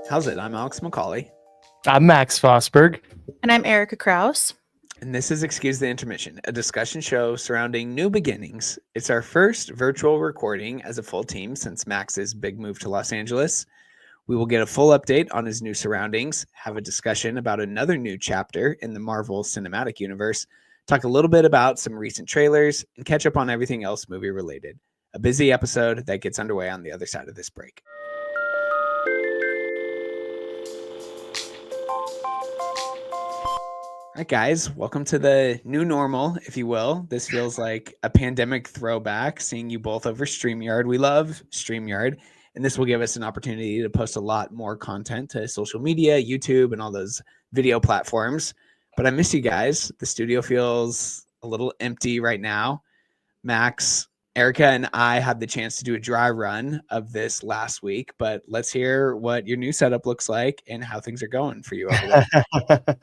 How's it? I'm Alex McCauley. I'm Max Fosberg. And I'm Erica Kraus. And this is Excuse the Intermission, a discussion show surrounding new beginnings. It's our first virtual recording as a full team since Max's big move to Los Angeles. We will get a full update on his new surroundings, have a discussion about another new chapter in the Marvel Cinematic Universe, talk a little bit about some recent trailers, and catch up on everything else movie related. A busy episode that gets underway on the other side of this break. All right, guys, welcome to the new normal, if you will. This feels like a pandemic throwback, seeing you both over StreamYard. We love StreamYard, and this will give us an opportunity to post a lot more content to social media, YouTube, and all those video platforms. But I miss you guys. The studio feels a little empty right now. Max, Erica, and I had the chance to do a dry run of this last week, but let's hear what your new setup looks like and how things are going for you over there.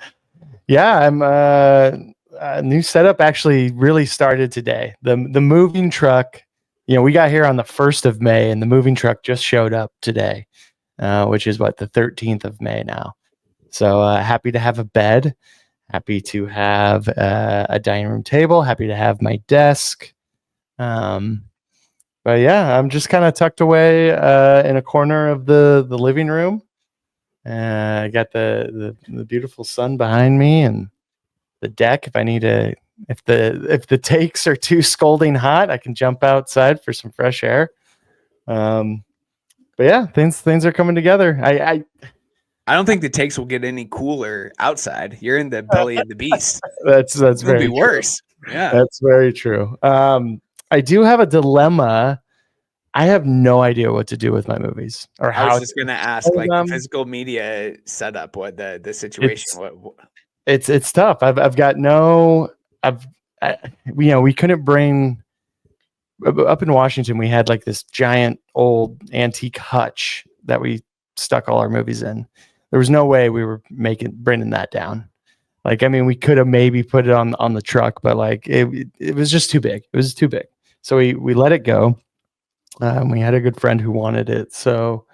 Yeah, I'm new setup actually really started today. The moving truck, we got here on the 1st of May and the moving truck just showed up today, which is the 13th of May now. So happy to have a bed, happy to have a dining room table, happy to have my desk. But yeah, I'm just kind of tucked away in a corner of the living room. I got the beautiful sun behind me and the deck. If I need if the takes are too scalding hot, I can jump outside for some fresh air. But yeah, things are coming together. I don't think the takes will get any cooler outside. You're in the belly of the beast. That's very be worse. Yeah, that's very true. I do have a dilemma. I have no idea what to do with my movies or how. I was just going to ask, like the physical media setup, what the situation. It's tough. I've got no. We couldn't bring. Up in Washington, we had like this giant old antique hutch that we stuck all our movies in. There was no way we were bringing that down. Like, I mean, we could have maybe put it on the truck, but like it was just too big. It was too big. So we let it go. We had a good friend who wanted it. So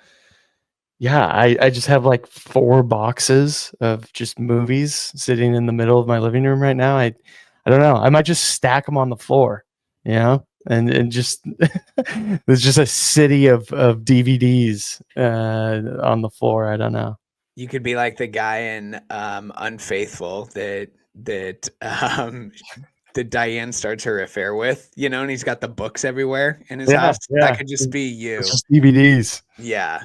yeah, I just have like 4 boxes of just movies sitting in the middle of my living room right now. I don't know. I might just stack them on the floor, and just there's just a city of DVDs on the floor. I don't know. You could be like the guy in Unfaithful that Diane starts her affair with, and he's got the books everywhere in his house. Yeah. That could just be you. It's just DVDs. Yeah.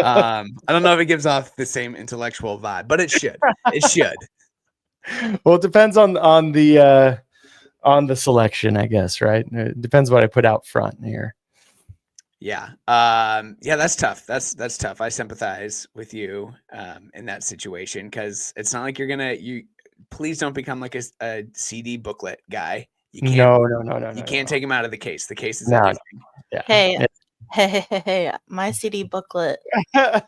I don't know if it gives off the same intellectual vibe, but it should. It should. Well, it depends on the selection, I guess, right? It depends what I put out front here. Yeah. That's tough. That's tough. I sympathize with you in that situation because it's not like you please don't become like a CD booklet guy. You can't, no. You can't take him out of the case. The case is everything. Yeah. Hey, my CD booklet, my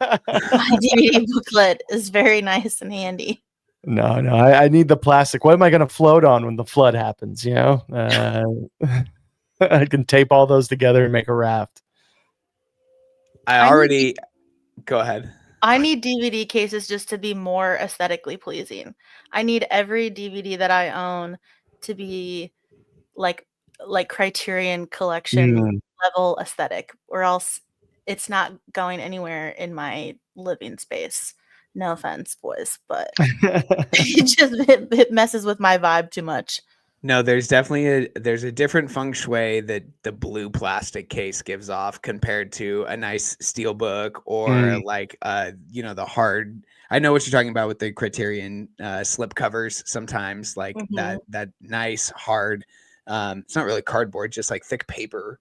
DVD booklet is very nice and handy. No, I need the plastic. What am I going to float on when the flood happens? I can tape all those together and make a raft. Go ahead. I need DVD cases just to be more aesthetically pleasing. I need every DVD that I own to be like Criterion Collection level aesthetic, or else it's not going anywhere in my living space. No offense, boys, but it messes with my vibe too much. No, there's definitely a different feng shui that the blue plastic case gives off compared to a nice steel book or like the hard. I know what you're talking about with the Criterion slip covers. Sometimes like that nice hard. It's not really cardboard, just like thick paper.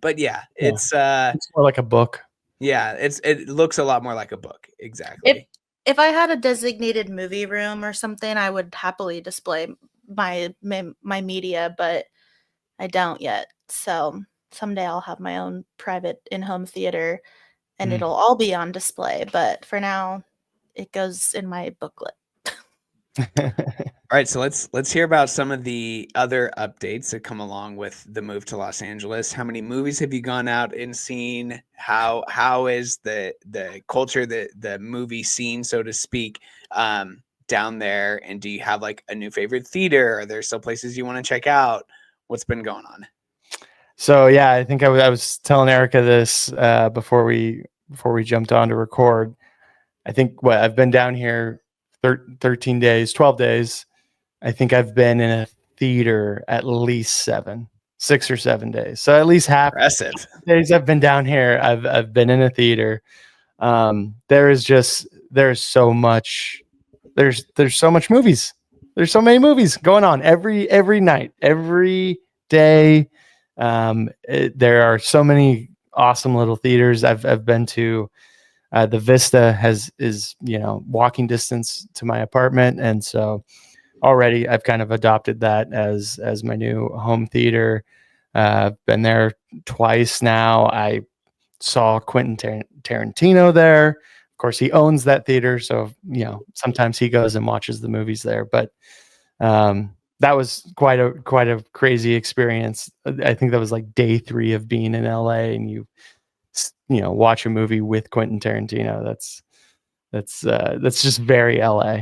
But yeah, it's more like a book. Yeah, it looks a lot more like a book. Exactly. If I had a designated movie room or something, I would happily display my media, but I don't yet. So someday I'll have my own private in-home theater and it'll all be on display. But for now, it goes in my booklet. All right, so let's hear about some of the other updates that come along with the move to Los Angeles. How many movies have you gone out and seen? How is the culture, the movie scene, so to speak, down there? And do you have like a new favorite theater? Are there still places you want to check out? What's been going on? So yeah, I think I was telling Erica this before we jumped on to record. I think I've been down here 13 days, 12 days. I think I've been in a theater at least 6 or 7 days. So at least half Impressive. days I've been down here, I've been in a theater. There's so much. There's so much movies. There's so many movies going on every night, every day. There are so many awesome little theaters. I've been to. The Vista is walking distance to my apartment, and so already I've kind of adopted that as my new home theater. Been there twice now. I saw Quentin Tarantino there. Of course, he owns that theater, so sometimes he goes and watches the movies there. But that was quite a crazy experience. I think that was like day 3 of being in LA, and you watch a movie with Quentin Tarantino. That's just very LA.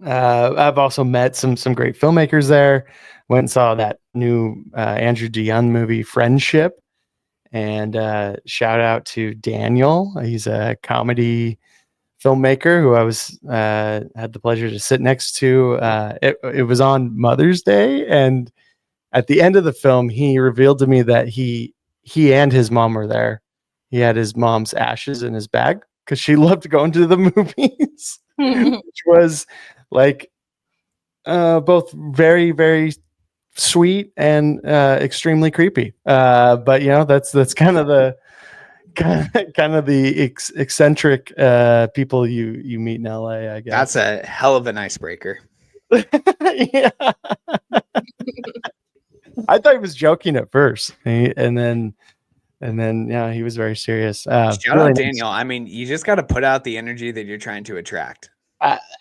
I've also met some great filmmakers there. Went and saw that new Andrew Dion movie, Friendship. And shout out to Daniel. He's a comedy filmmaker who I was had the pleasure to sit next to. It was on Mother's Day, and at the end of the film, he revealed to me that he and his mom were there. He had his mom's ashes in his bag because she loved going to the movies, which was like both very, very sweet and extremely creepy. But that's kind of the eccentric people you meet in LA, I guess. That's a hell of an icebreaker. Yeah. I thought he was joking at first, and then he was very serious. Shout really out nice. Daniel. I mean, you just got to put out the energy that you're trying to attract.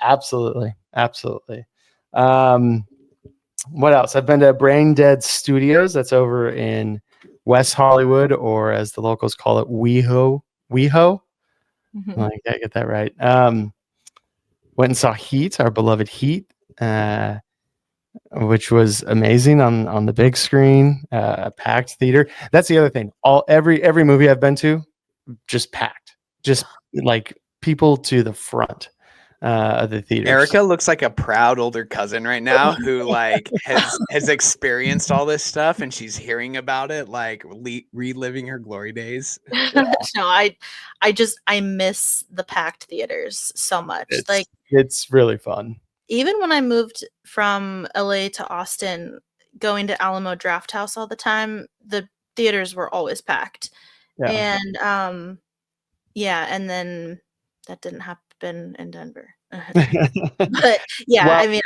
Absolutely. What else? I've been to Brain Dead Studios. That's over in West Hollywood, or as the locals call it, WeHo. Mm-hmm. I gotta get that right. Went and saw Heat, our beloved Heat, which was amazing on the big screen, a packed theater. That's the other thing. Every movie I've been to, just packed, just like people to the front of the theaters. Erica looks like a proud older cousin right now who like has experienced all this stuff, and she's hearing about it, like reliving her glory days. No, I miss the packed theaters so much. It's really fun. Even when I moved from LA to Austin, going to Alamo Drafthouse all the time, the theaters were always packed. Yeah. And and then that didn't happen in Denver. But yeah, Well, I mean,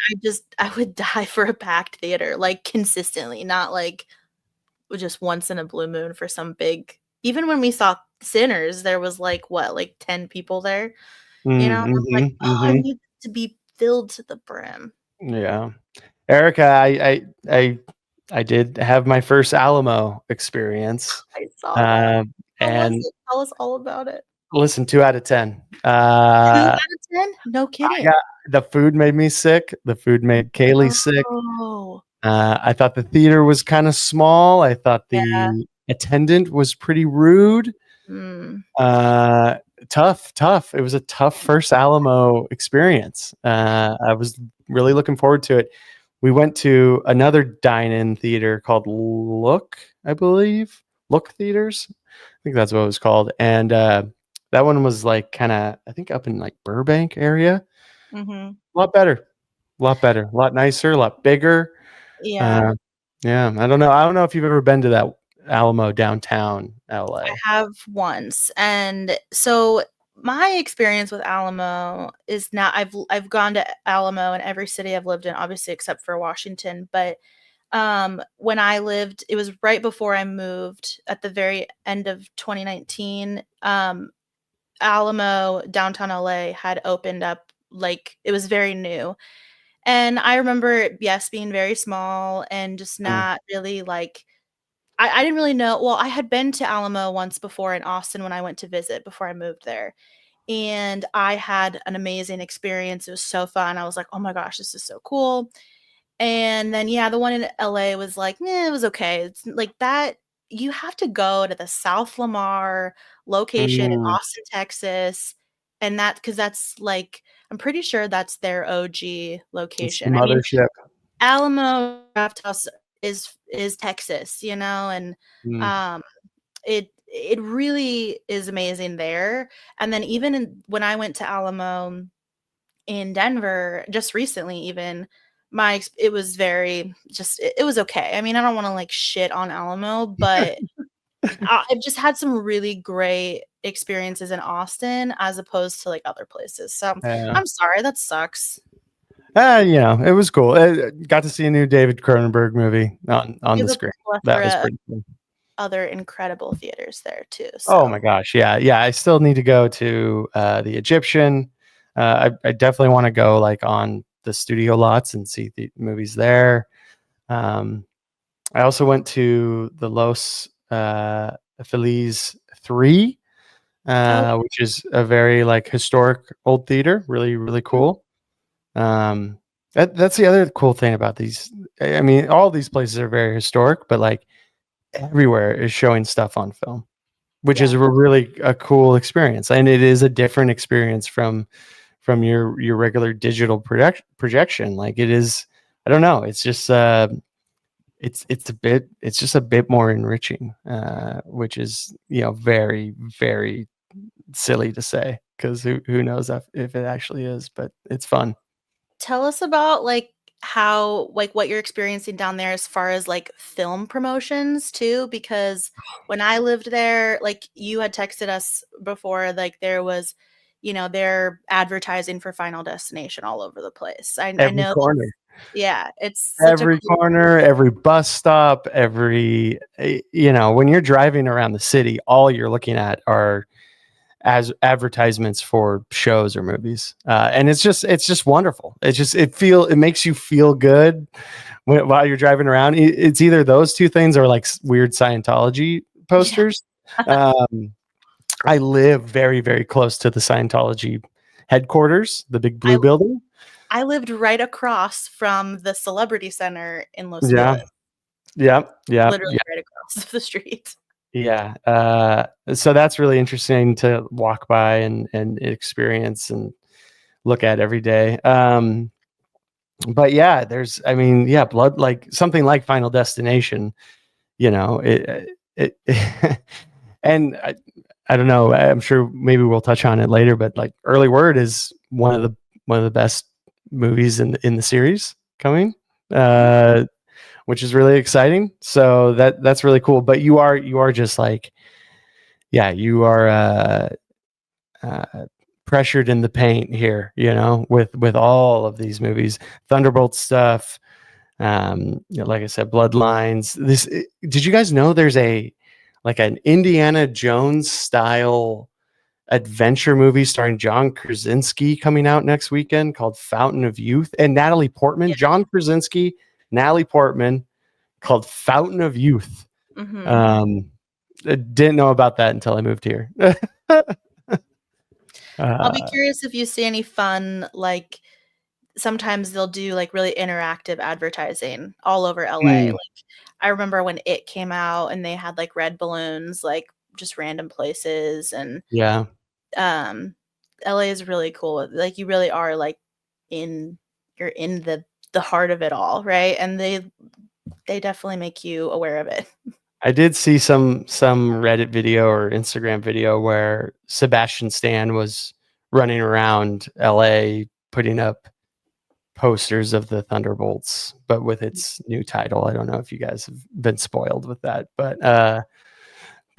I would die for a packed theater, like consistently, not like just once in a blue moon for some big. Even when we saw Sinners, there was like 10 people there. Like, I need to be filled to the brim. Yeah. Erica, I did have my first Alamo experience. I saw that. And tell us all about it. Listen, 2 out of 10. 2 out of 10? No kidding. The food made me sick. The food made Kaylee sick. Oh. I thought the theater was kind of small. I thought the attendant was pretty rude. Tough. It was a tough first Alamo experience. I was really looking forward to it. We went to another dine-in theater called Look, I believe. Look Theaters. I think that's what it was called. And that one was like kind of, I think, up in like Burbank area. Mm-hmm. A lot better, a lot nicer, a lot bigger. Yeah. I don't know if you've ever been to that Alamo downtown LA. I have once. And so my experience with Alamo is now I've gone to Alamo in every city I've lived in, obviously except for Washington. But when I lived, it was right before I moved at the very end of 2019. Alamo downtown LA had opened up like it was very new. And I remember it, yes, being very small and just not really like I didn't really know. Well, I had been to Alamo once before in Austin when I went to visit before I moved there. And I had an amazing experience. It was so fun. I was like, oh my gosh, this is so cool. And then, yeah, the one in LA was like, it was okay. It's like that. You have to go to the South Lamar location in Austin, Texas. And that, because that's like, I'm pretty sure that's their OG location. I mean, Mothership. Alamo Draft House is Texas, you know, and it really is amazing there. And then even when I went to Alamo in Denver just recently, even it was very just it was okay. I mean, I don't want to like shit on Alamo, but I've just had some really great experiences in Austin as opposed to like other places. So I'm sorry, that sucks. It was cool. Got to see a new David Cronenberg movie on the screen. That was pretty cool. Other incredible theaters there too. So. Oh my gosh, yeah. I still need to go to the Egyptian. I definitely want to go like on the studio lots and see the movies there. I also went to the Los Feliz 3, which is a very like historic old theater. Really, really cool. That's the other cool thing about these. I mean, all these places are very historic, but like everywhere is showing stuff on film, which is really a cool experience. And it is a different experience from your regular digital projection. Like it is, I don't know. It's just, it's just a bit more enriching, which is, very, very silly to say, because who knows if it actually is, but it's fun. Tell us about like how like what you're experiencing down there as far as like film promotions too, because when I lived there, like you had texted us before, like there was, they're advertising for Final Destination all over the place. I know. Corner. Yeah, it's every corner, every bus stop, when you're driving around the city, all you're looking at are as advertisements for shows or movies, and it's just wonderful. It makes you feel good while you're driving around. It's either those two things or like weird Scientology posters. I live very, very close to the Scientology headquarters, the big blue building. I lived right across from the Celebrity Center in Los Feliz. Yeah. Literally right across the street. Yeah. So that's really interesting to walk by and experience and look at every day. But yeah, blood, like something like Final Destination, it and I don't know, I'm sure maybe we'll touch on it later, but like Early Word is one of the best movies in the series coming, which is really exciting. So that's really cool. But you are just like, you are pressured in the paint here, with all of these movies, Thunderbolts stuff. Like I said, Bloodlines. Did you guys know there's an Indiana Jones style adventure movie starring John Krasinski coming out next weekend called Fountain of Youth, and Natalie Portman? John Krasinski, Natalie Portman, called Fountain of Youth. I didn't know about that until I moved here. I'll be curious if you see any fun, like sometimes they'll do like really interactive advertising all over LA. Like I remember when It came out and they had like red balloons, like just random places. And LA is really cool. Like you really are like you're in the heart of it all, right? And they definitely make you aware of it. I did see some Reddit video or Instagram video where Sebastian Stan was running around LA putting up posters of the Thunderbolts, but with its new title. I don't know if you guys have been spoiled with that, but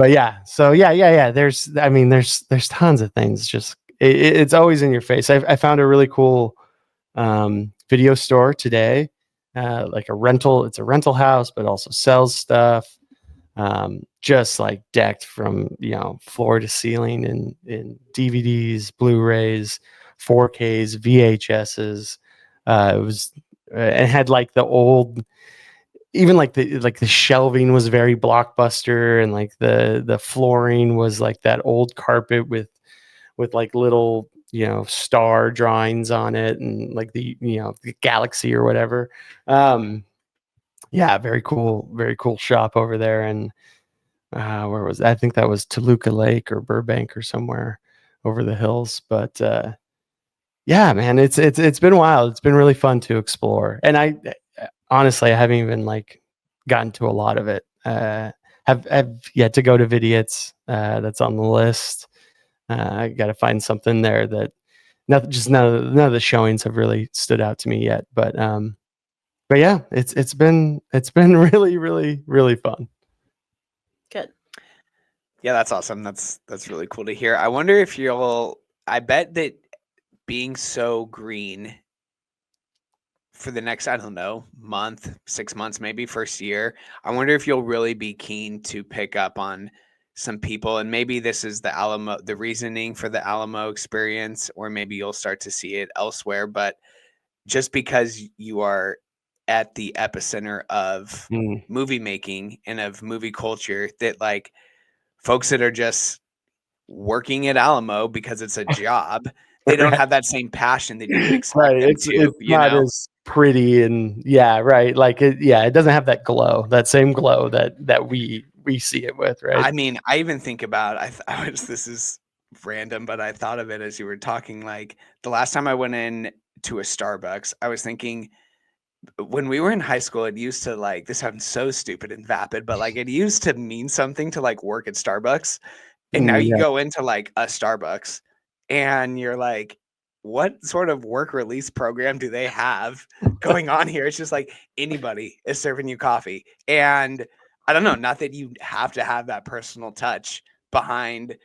yeah. So yeah. There's tons of things. Just it's always in your face. I found a really cool video store today, like it's a rental house, but also sells stuff. Just like decked from floor to ceiling in DVDs, Blu-rays, 4Ks, VHSs. It was it had like the old, even like the shelving was very Blockbuster, and like the flooring was like that old carpet with like little, you know, star drawings on it, and like the, you know, the galaxy or whatever. Yeah, very cool shop over there. And where was I think that was Toluca Lake or Burbank or somewhere over the hills. But yeah, man, it's been wild. It's been really fun to explore. And I honestly, I haven't even like gotten to a lot of it. Have yet to go to Vidiots. That's on the list. I got to find something there that none of the showings have really stood out to me yet. But yeah, it's been really fun. Good. Yeah, that's awesome. That's really cool to hear. I wonder if I bet that being so green for the next, I don't know, month, 6 months, maybe first year, I wonder if you'll really be keen to pick up on some people, and maybe this is the reasoning for the Alamo experience, or maybe you'll start to see it elsewhere. But just because you are at the epicenter of movie making and of movie culture, that like folks that are just working at Alamo because it's a job, they don't have that same passion that you would expect them to. It's not as pretty, and like it doesn't have that glow, that same glow that we see it with, right? I mean, I even think about this is random, but I thought of it as you were talking. Like the last time I went in to a Starbucks, I was thinking, when we were in high school, it used to, like, this sounds so stupid and vapid, but like it used to mean something to like work at Starbucks. And now you go into like a Starbucks and you're like, what sort of work release program do they have going on here? It's just like anybody is serving you coffee. And I don't know, not that you have to have that personal touch behind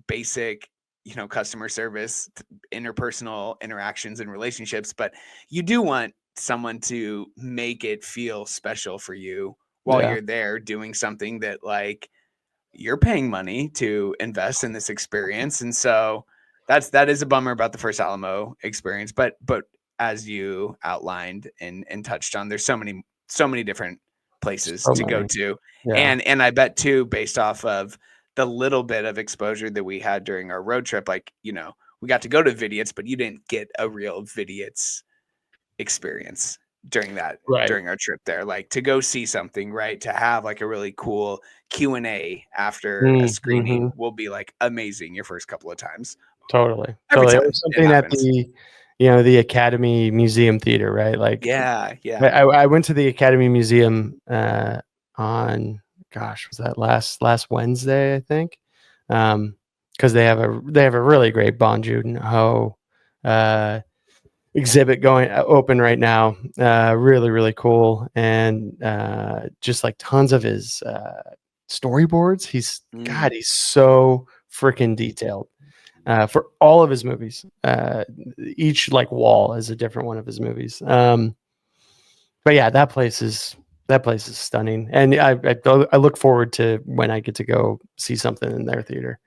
basic, you know, customer service, interpersonal interactions and relationships, but you do want someone to make it feel special for you while you're there doing something that, like, you're paying money to invest in this experience. And so that is a bummer about the first Alamo experience. But as you outlined and touched on, there's so many different places to go to. Yeah. And I bet too, based off of the little bit of exposure that we had during our road trip, like, you know, we got to go to Vidiots, but you didn't get a real Vidiots experience during our trip there. Like, to go see something, right, to have like a really cool Q&A after a screening will be like amazing your first couple of times. Totally. Every time It was something at the, you know, the Academy Museum Theater, right? Like, I went to the Academy Museum on, gosh, was that last Wednesday, I think, because they have a really great Bong Joon-ho exhibit open right now. Really cool. And just like tons of his storyboards. He's so freaking detailed for all of his movies. Each like wall is a different one of his movies. But yeah, that place is stunning. And I look forward to when I get to go see something in their theater.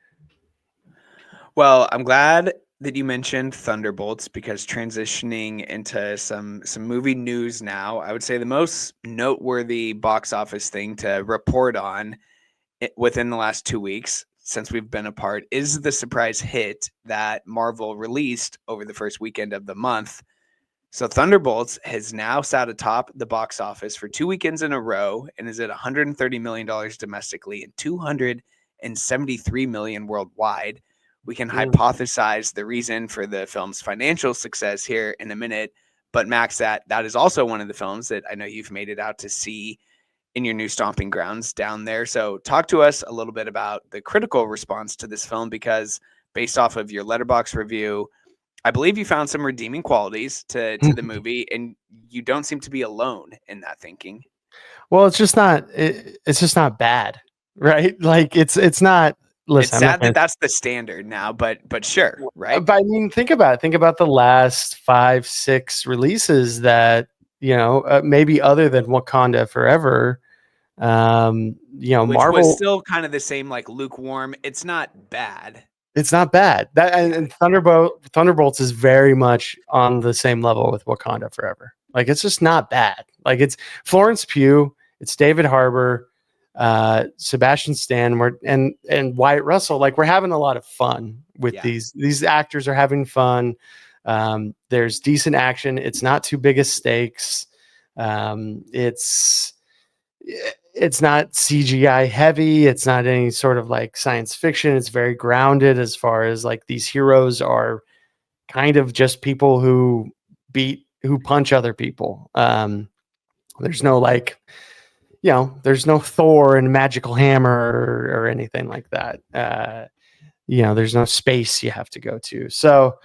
Well, I'm glad that you mentioned Thunderbolts, because transitioning into some movie news now, I would say the most noteworthy box office thing to report on within the last 2 weeks since we've been apart is the surprise hit that Marvel released over the first weekend of the month. So Thunderbolts has now sat atop the box office for 2 weekends in a row and is at $130 million domestically and $273 million worldwide. We can hypothesize the reason for the film's financial success here in a minute, but Max, that is also one of the films that I know you've made it out to see in your new stomping grounds down there. So talk to us a little bit about the critical response to this film, because based off of your Letterboxd review, I believe you found some redeeming qualities to the movie, and you don't seem to be alone in that thinking. Well, it's just not bad, right? Like it's not. Listen, it's sad that that's the standard now, but sure, right? But I mean, think about it. Think about the last 5-6 releases that, you know, maybe other than Wakanda Forever, you know, which Marvel was still kind of the same, like lukewarm. It's not bad. It's not bad. That and Thunderbolts is very much on the same level with Wakanda Forever. Like it's just not bad. Like it's Florence Pugh, it's David Harbour, Sebastian Stan, and Wyatt Russell. Like we're having a lot of fun with these actors are having fun. There's decent action. It's not too big of stakes. It's not CGI heavy. It's not any sort of like science fiction. It's very grounded as far as like these heroes are kind of just people who punch other people. There's no like, there's no Thor and magical hammer or anything like that. There's no space you have to go to. So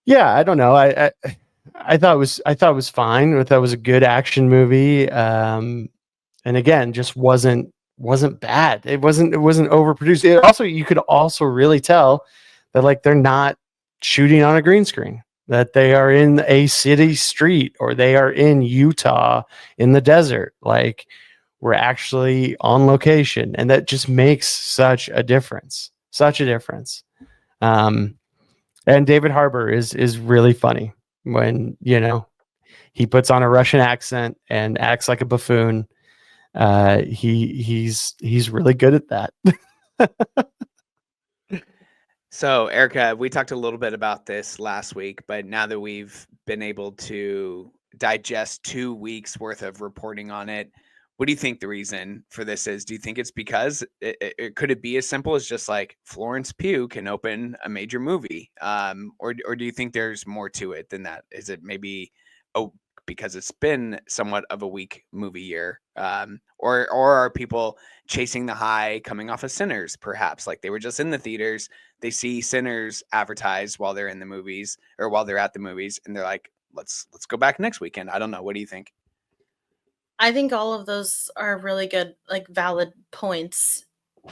yeah, I don't know. I thought it was fine. I thought it was a good action movie. And again, just wasn't bad. It wasn't overproduced. You could also really tell that like they're not shooting on a green screen, that they are in a city street or they are in Utah in the desert. Like we're actually on location, and that just makes such a difference. And David Harbour is really funny when, he puts on a Russian accent and acts like a buffoon. He's really good at that. So, Erica, we talked a little bit about this last week, but now that we've been able to digest 2 weeks worth of reporting on it, what do you think the reason for this is? Do you think it's because could it be as simple as just like Florence Pugh can open a major movie? Or do you think there's more to it than that? Is it maybe, because it's been somewhat of a weak movie year? Or are people chasing the high coming off of Sinners, perhaps? Like they were just in the theaters, they see Sinners advertised while they're in the movies or while they're at the movies, and they're like, let's go back next weekend. I don't know. What do you think? I think all of those are really good, like valid points,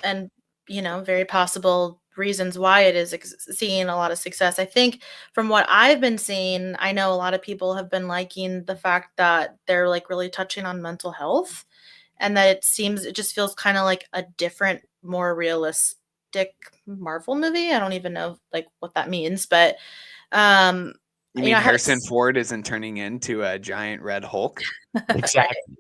and very possible reasons why it is seeing a lot of success. I think from what I've been seeing, I know a lot of people have been liking the fact that they're like really touching on mental health, and that it just feels kind of like a different, more realistic Marvel movie. I don't even know like what that means, but you mean Harrison Ford isn't turning into a giant red Hulk? Exactly.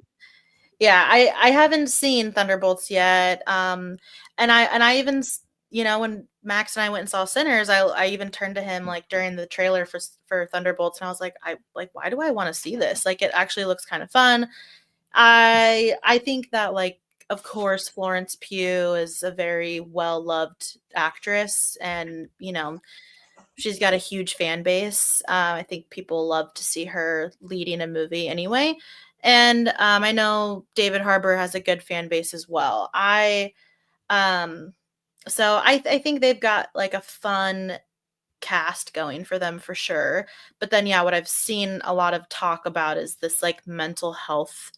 Yeah, I haven't seen Thunderbolts yet. And I even, when Max and I went and saw Sinners, I even turned to him like during the trailer for Thunderbolts, and I was like, why do I want to see this? Like, it actually looks kind of fun. I think that, like, of course, Florence Pugh is a very well-loved actress, and she's got a huge fan base. I think people love to see her leading a movie anyway. And I know David Harbour has a good fan base as well. So I think they've got like a fun cast going for them for sure. But then, yeah, what I've seen a lot of talk about is this like mental health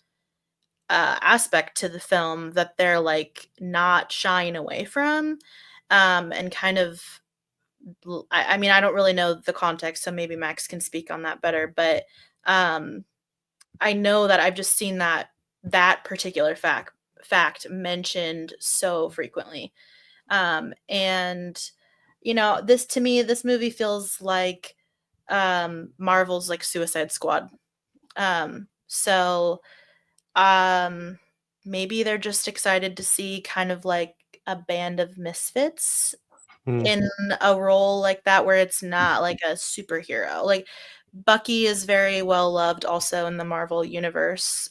aspect to the film that they're like not shying away from, and kind of. I mean, I don't really know the context, so maybe Max can speak on that better. But I know that I've just seen that particular fact mentioned so frequently. And this movie feels like Marvel's like Suicide Squad. So maybe they're just excited to see kind of like a band of misfits in a role like that, where it's not like a superhero. Like Bucky is very well loved also in the Marvel universe.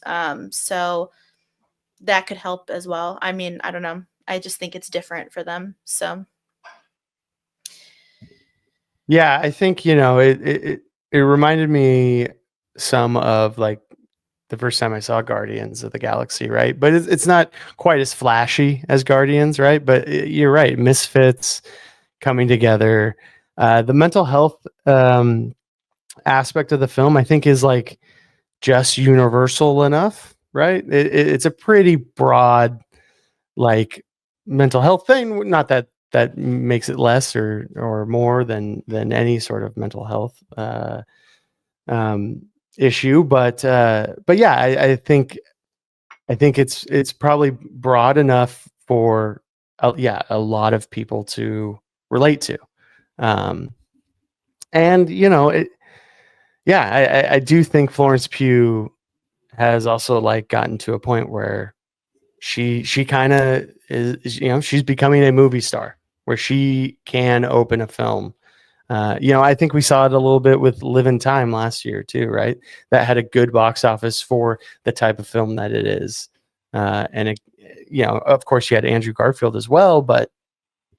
So that could help as well. I mean, I don't know. I just think it's different for them. So yeah, I think, it reminded me some of like the first time I saw Guardians of the Galaxy, right? But it's not quite as flashy as Guardians, right? But you're right, misfits coming together. The mental health aspect of the film, I think, is like just universal enough, right? It's a pretty broad, like, mental health thing. Not that makes it less or more than any sort of mental health issue, but yeah, I think it's probably broad enough for a lot of people to relate to. And I do think Florence Pugh has also like gotten to a point where she kind of is, she's becoming a movie star where she can open a film. I think we saw it a little bit with Live in Time last year too, right? That had a good box office for the type of film that it is. And it, of course, you had Andrew Garfield as well, but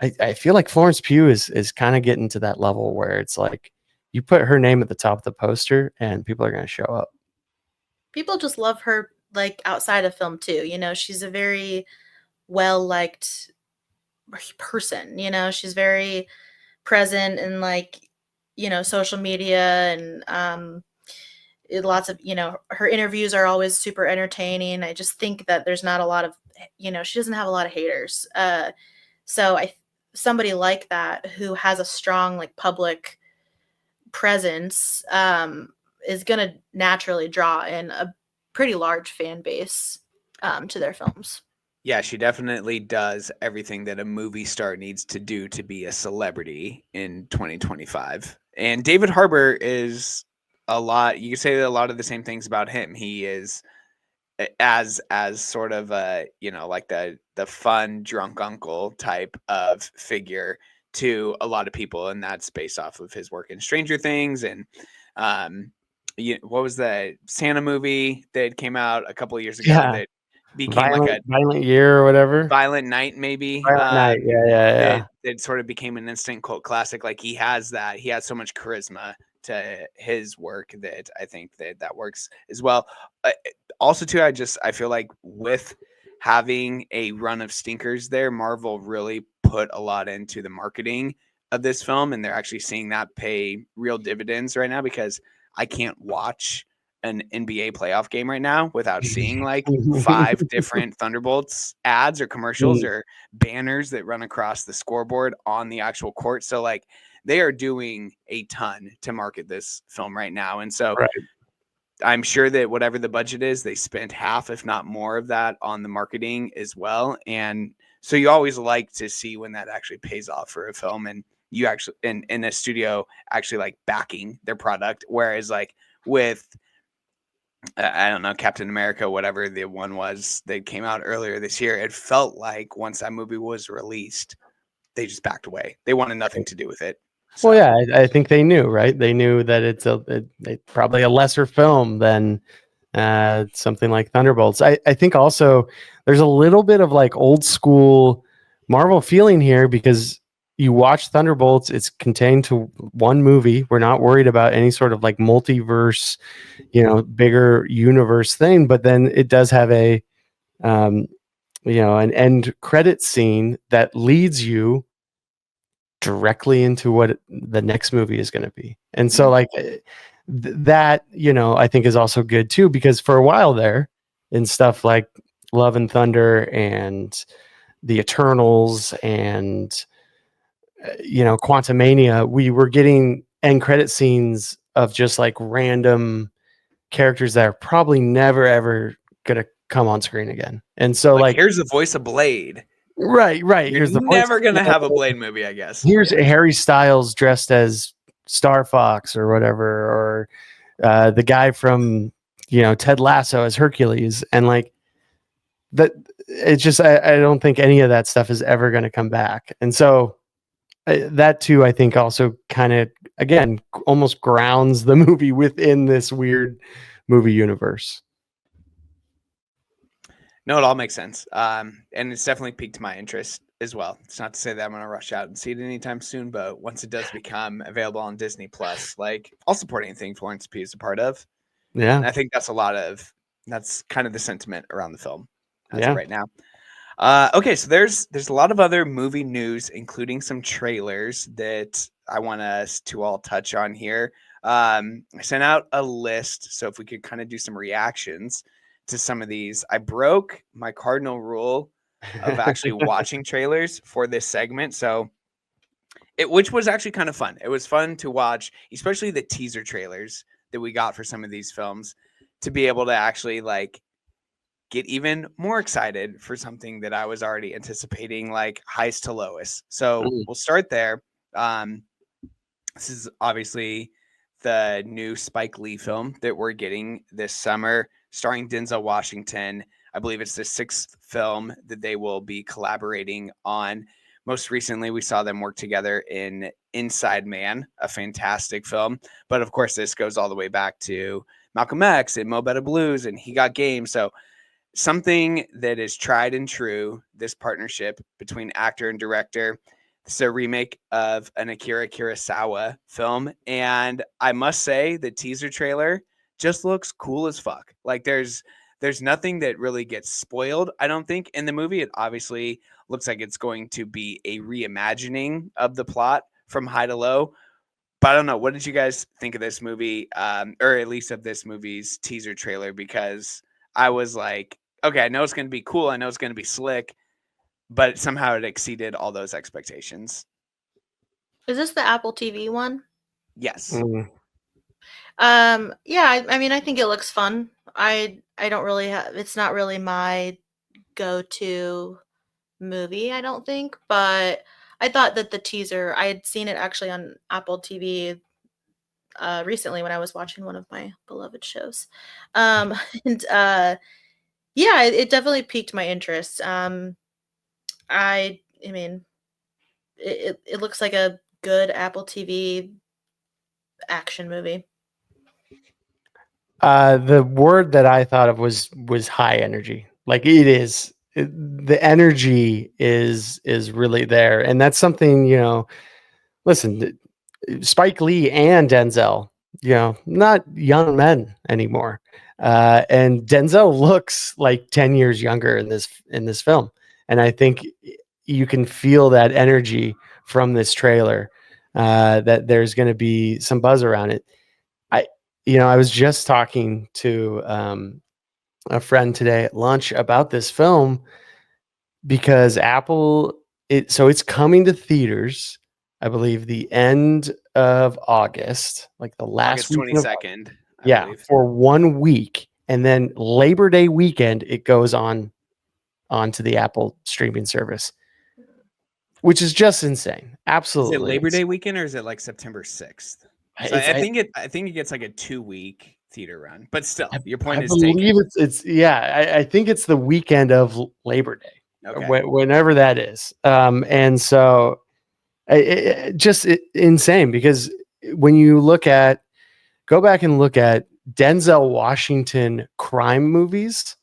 I feel like Florence Pugh is kind of getting to that level where it's like you put her name at the top of the poster and people are going to show up. People just love her like outside of film too. She's a very well-liked person. She's very present in like, social media and lots of, her interviews are always super entertaining. I just think that there's not a lot of, she doesn't have a lot of haters. So somebody like that who has a strong like public presence is going to naturally draw in a pretty large fan base to their films. Yeah, she definitely does everything that a movie star needs to do to be a celebrity in 2025. And David Harbour is a lot. You can say a lot of the same things about him. He is as sort of a, like the fun drunk uncle type of figure to a lot of people, and that's based off of his work in Stranger Things and what was the Santa movie that came out a couple of years ago that became like a Violent Year or whatever. Violent Night, maybe. Violent Night, yeah. That sort of became an instant cult classic. Like he has so much charisma to his work that I think that works as well. Also, too, I feel like with having a run of stinkers there, Marvel really put a lot into the marketing of this film, and they're actually seeing that pay real dividends right now, because I can't watch an NBA playoff game right now without seeing like 5 different Thunderbolts ads or commercials or banners that run across the scoreboard on the actual court. So like they are doing a ton to market this film right now. And so I'm sure that whatever the budget is, they spent half, if not more of that on the marketing as well. And so you always like to see when that actually pays off for a film and you actually in a studio actually like backing their product. Whereas like with, I don't know, Captain America, whatever the one was that came out earlier this year, it felt like once that movie was released, they just backed away. They wanted nothing to do with it. So. Well, yeah, I think they knew, right? They knew that it's probably a lesser film than something like Thunderbolts. I think also there's a little bit of like old school Marvel feeling here, because you watch Thunderbolts, it's contained to one movie. We're not worried about any sort of like multiverse, bigger universe thing. But then it does have a, an end credit scene that leads you directly into what the next movie is going to be. And so like that, I think is also good too, because for a while there in stuff like Love and Thunder and the Eternals and Quantumania, we were getting end credit scenes of just like random characters that are probably never ever gonna come on screen again. And so like here's the voice of Blade. Right. You're never gonna have a Blade movie, I guess. Here's Harry Styles dressed as Star Fox or whatever, or the guy from Ted Lasso as Hercules, and like that. It's just I don't think any of that stuff is ever going to come back, and so that too I think also kind of again almost grounds the movie within this weird movie universe. No, it all makes sense. And it's definitely piqued my interest as well. It's not to say that I'm going to rush out and see it anytime soon, but once it does become available on Disney Plus, like I'll support anything Florence Pugh is a part of. Yeah. And I think that's kind of the sentiment around the film as of right now. Okay. So there's a lot of other movie news, including some trailers that I want us to all touch on here. I sent out a list. So if we could kind of do some reactions to some of these. I broke my cardinal rule of actually watching trailers for this segment. So which was actually kind of fun. It was fun to watch, especially the teaser trailers that we got for some of these films, to be able to actually like get even more excited for something that I was already anticipating, like Highs to Lois. So we'll start there. This is obviously the new Spike Lee film that we're getting this summer, starring Denzel Washington. I believe it's the 6th film that they will be collaborating on. Most recently, we saw them work together in Inside Man, a fantastic film. But of course, this goes all the way back to Malcolm X and Mo Better Blues and He Got Game. So something that is tried and true, this partnership between actor and director. It's a remake of an Akira Kurosawa film. And I must say the teaser trailer just looks cool as fuck. Like there's nothing that really gets spoiled, I don't think, in the movie. It obviously looks like it's going to be a reimagining of the plot from High to Low. But I don't know. What did you guys think of this movie, or at least of this movie's teaser trailer? Because I was like, okay, I know it's going to be cool. I know it's going to be slick, but somehow it exceeded all those expectations. Is this the Apple TV one? Yes. Yeah, I mean, I think it looks fun. I don't really have, it's not really my go-to movie, I don't think, but I thought that the teaser, I had seen it actually on Apple TV recently when I was watching one of my beloved shows. And yeah, it definitely piqued my interest. I mean, it looks like a good Apple TV action movie. The word that I thought of was high energy. Like it is, the energy is really there, and that's something, you know. Listen, Spike Lee and Denzel, you know, not young men anymore, and Denzel looks like 10 years younger in this film, and I think you can feel that energy from this trailer. That there's going to be some buzz around it. I was just talking to a friend today at lunch about this film because Apple, it's coming to theaters, I believe, the end of August, like the last August week 22nd. Yeah, believe. for 1 week, and then Labor Day weekend it goes onto the Apple streaming service, which is just insane. Absolutely. Is it Labor Day weekend or is it like September 6th? So I think it gets like a 2-week theater run, but still, your point is taken. I believe it's I think it's the weekend of Labor Day, Okay. whenever that is. And so just insane, because when you go back and look at Denzel Washington crime movies,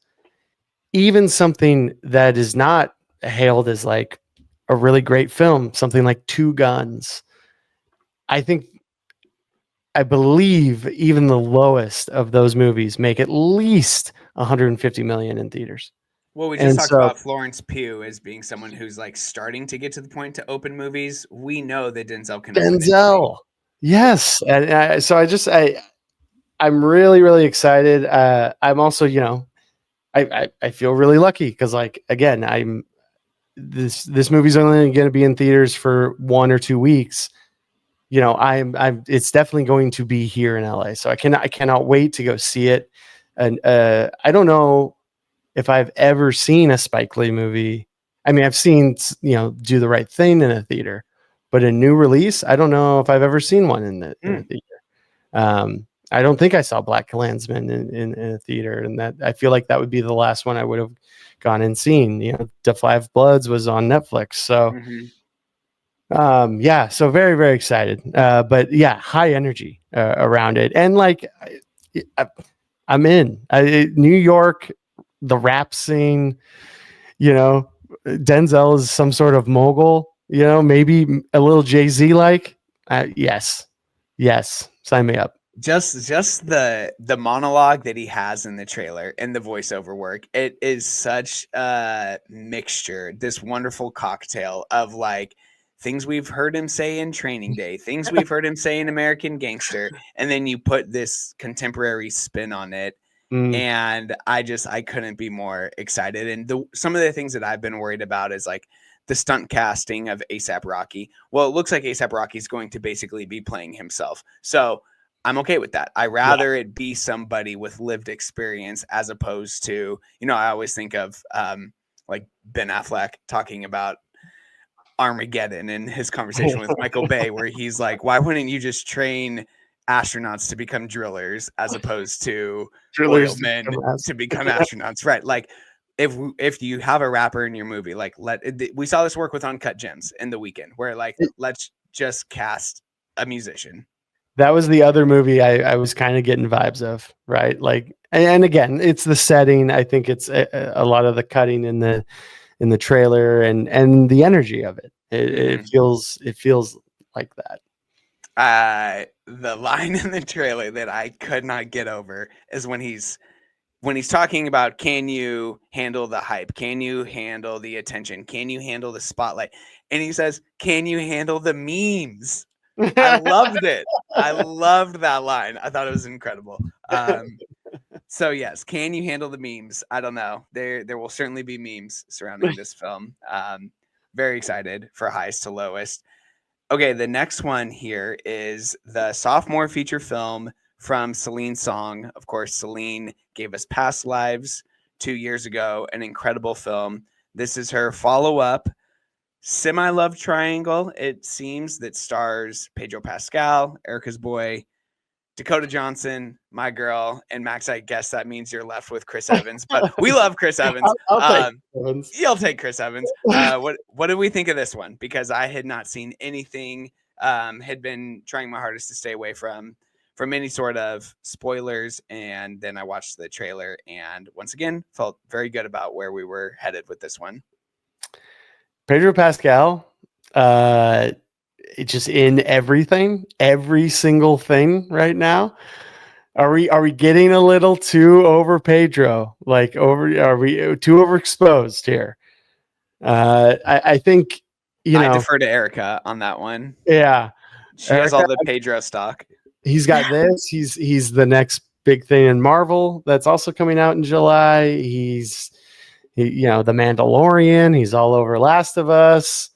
even something that is not hailed as like a really great film, something like Two Guns, I believe even the lowest of those movies make at least 150 million in theaters. Well, we just talked about Florence Pugh as being someone who's like starting to get to the point to open movies. We know that Denzel can open anything. Yes. And so I'm really, really excited. I'm also, I feel really lucky because, like, again, this movie's only going to be in theaters for 1 or 2 weeks. It's definitely going to be here in LA, so I cannot wait to go see it. And I don't know if I've ever seen a Spike Lee movie. I mean, I've seen Do the Right Thing in a theater, but a new release, I don't know if I've ever seen one in a theater. I don't think I saw Black Klansman in a theater, and that I feel like that would be the last one I would have gone and seen. The Five Bloods was on Netflix, so. Mm-hmm. So very, very excited. But yeah, high energy around it, and like I'm in New York, the rap scene. Denzel is some sort of mogul. Maybe a little Jay-Z like. Yes, sign me up. Just the monologue that he has in the trailer and the voiceover work, it is such a mixture, this wonderful cocktail of like things we've heard him say in Training Day, things we've heard him say in American Gangster, and then you put this contemporary spin on it. And I couldn't be more excited. And some of the things that I've been worried about is like the stunt casting of A$AP Rocky. Well, it looks like A$AP Rocky is going to basically be playing himself. So I'm okay with that. I rather it be somebody with lived experience as opposed to, I always think of like Ben Affleck talking about Armageddon and his conversation with Michael Bay, where he's like, why wouldn't you just train astronauts to become drillers as opposed to oilmen to become astronauts? Right. Like if you have a rapper in your movie, like we saw this work with Uncut Gems in The Weeknd, where like, let's just cast a musician. That was the other movie I was kind of getting vibes of, right? Like, and again, it's the setting. I think it's a lot of the cutting in the trailer and the energy of it. It feels like that. The line in the trailer that I could not get over is when he's talking about, can you handle the hype? Can you handle the attention? Can you handle the spotlight? And he says, can you handle the memes? I loved it. I loved that line. I thought it was incredible. So yes, can you handle the memes? I don't know. There will certainly be memes surrounding this film. Very excited for highest to lowest. Okay, the next one here is the sophomore feature film from Celine Song. Of course, Celine gave us Past Lives 2 years ago, an incredible film. This is her follow-up semi-love triangle, it seems, that stars Pedro Pascal, Erica's boy, Dakota Johnson, my girl, and Max. I guess that means you're left with Chris Evans, but we love Chris Evans. I'll take Evans. You'll take Chris Evans. What did we think of this one? Because I had not seen anything. Had been trying my hardest to stay away from any sort of spoilers, and then I watched the trailer, and once again felt very good about where we were headed with this one. Pedro Pascal, just in everything, every single thing right now. Are we getting a little too over Pedro? Are we too overexposed here? I think I defer to Erica on that one. Yeah, she has all the Pedro stock. He's got this. He's the next big thing in Marvel that's also coming out in July. He's The Mandalorian. He's all over Last of Us.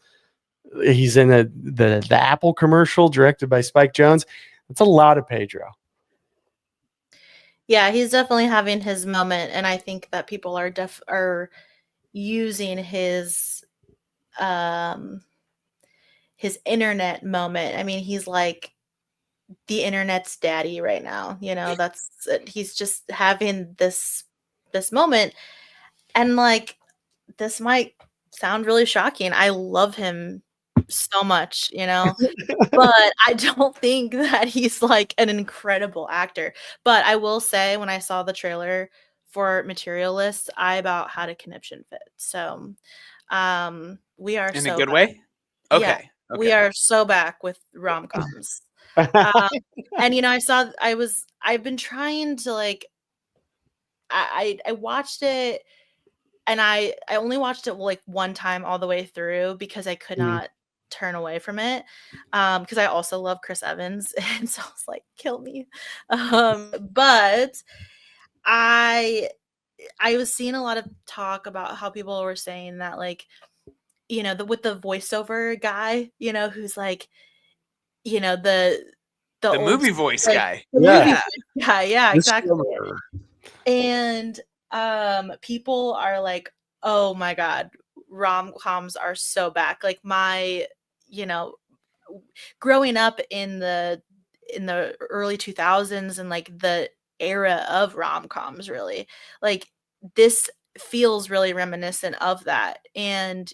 He's in the Apple commercial directed by Spike Jonze. That's a lot of Pedro. Yeah, he's definitely having his moment, and I think that people are using his internet moment. I mean, he's like the internet's daddy right now. He's just having this moment, and like, this might sound really shocking. I love him so much, but I don't think that he's like an incredible actor. But I will say, when I saw the trailer for Materialist, I about had a conniption fit. So we are in so a good back. way. Okay. Yeah, okay. We are so back with rom-coms. And I've been trying to like, I watched it, and I only watched it like one time all the way through because I could not turn away from it, because I also love Chris Evans, and so I was like, kill me. But I was seeing a lot of talk about how people were saying that, like, with the voiceover guy, who's like, the movie voice guy. Movie voice guy, yeah, exactly. And people are like, oh my god, rom-coms are so back. Like, my growing up in the early 2000s and like the era of rom-coms, really, like, this feels really reminiscent of that. And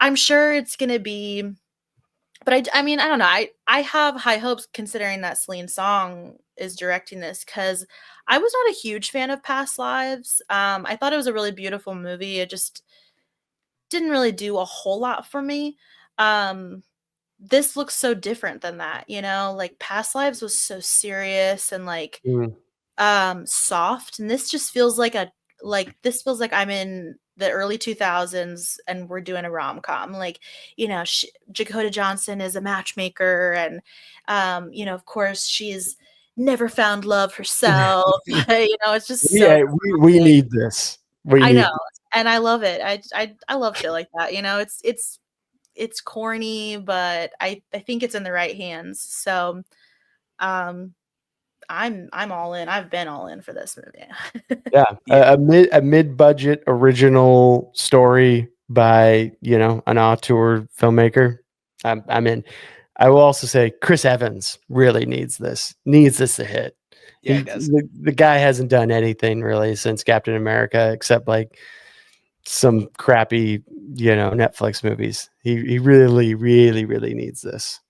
I'm sure it's gonna be, but I mean, I don't know. I have high hopes, considering that Celine Song is directing this, because I was not a huge fan of Past Lives. I thought it was a really beautiful movie. It just didn't really do a whole lot for me. This looks so different than that, like Past Lives was so serious and like soft, and this just feels like I'm in the early 2000s and we're doing a rom-com. Like, Dakota Johnson is a matchmaker, and of course she's never found love herself. It's just we need this. I know, and I love it. I love shit like that. It's corny, but I think it's in the right hands. So I'm all in. I've been all in for this movie. Yeah, a mid-budget original story by an auteur filmmaker. I'm in. I will also say Chris Evans really needs this to hit. Yeah, he does. The guy hasn't done anything really since Captain America except like some crappy Netflix movies. He really, really, really needs this.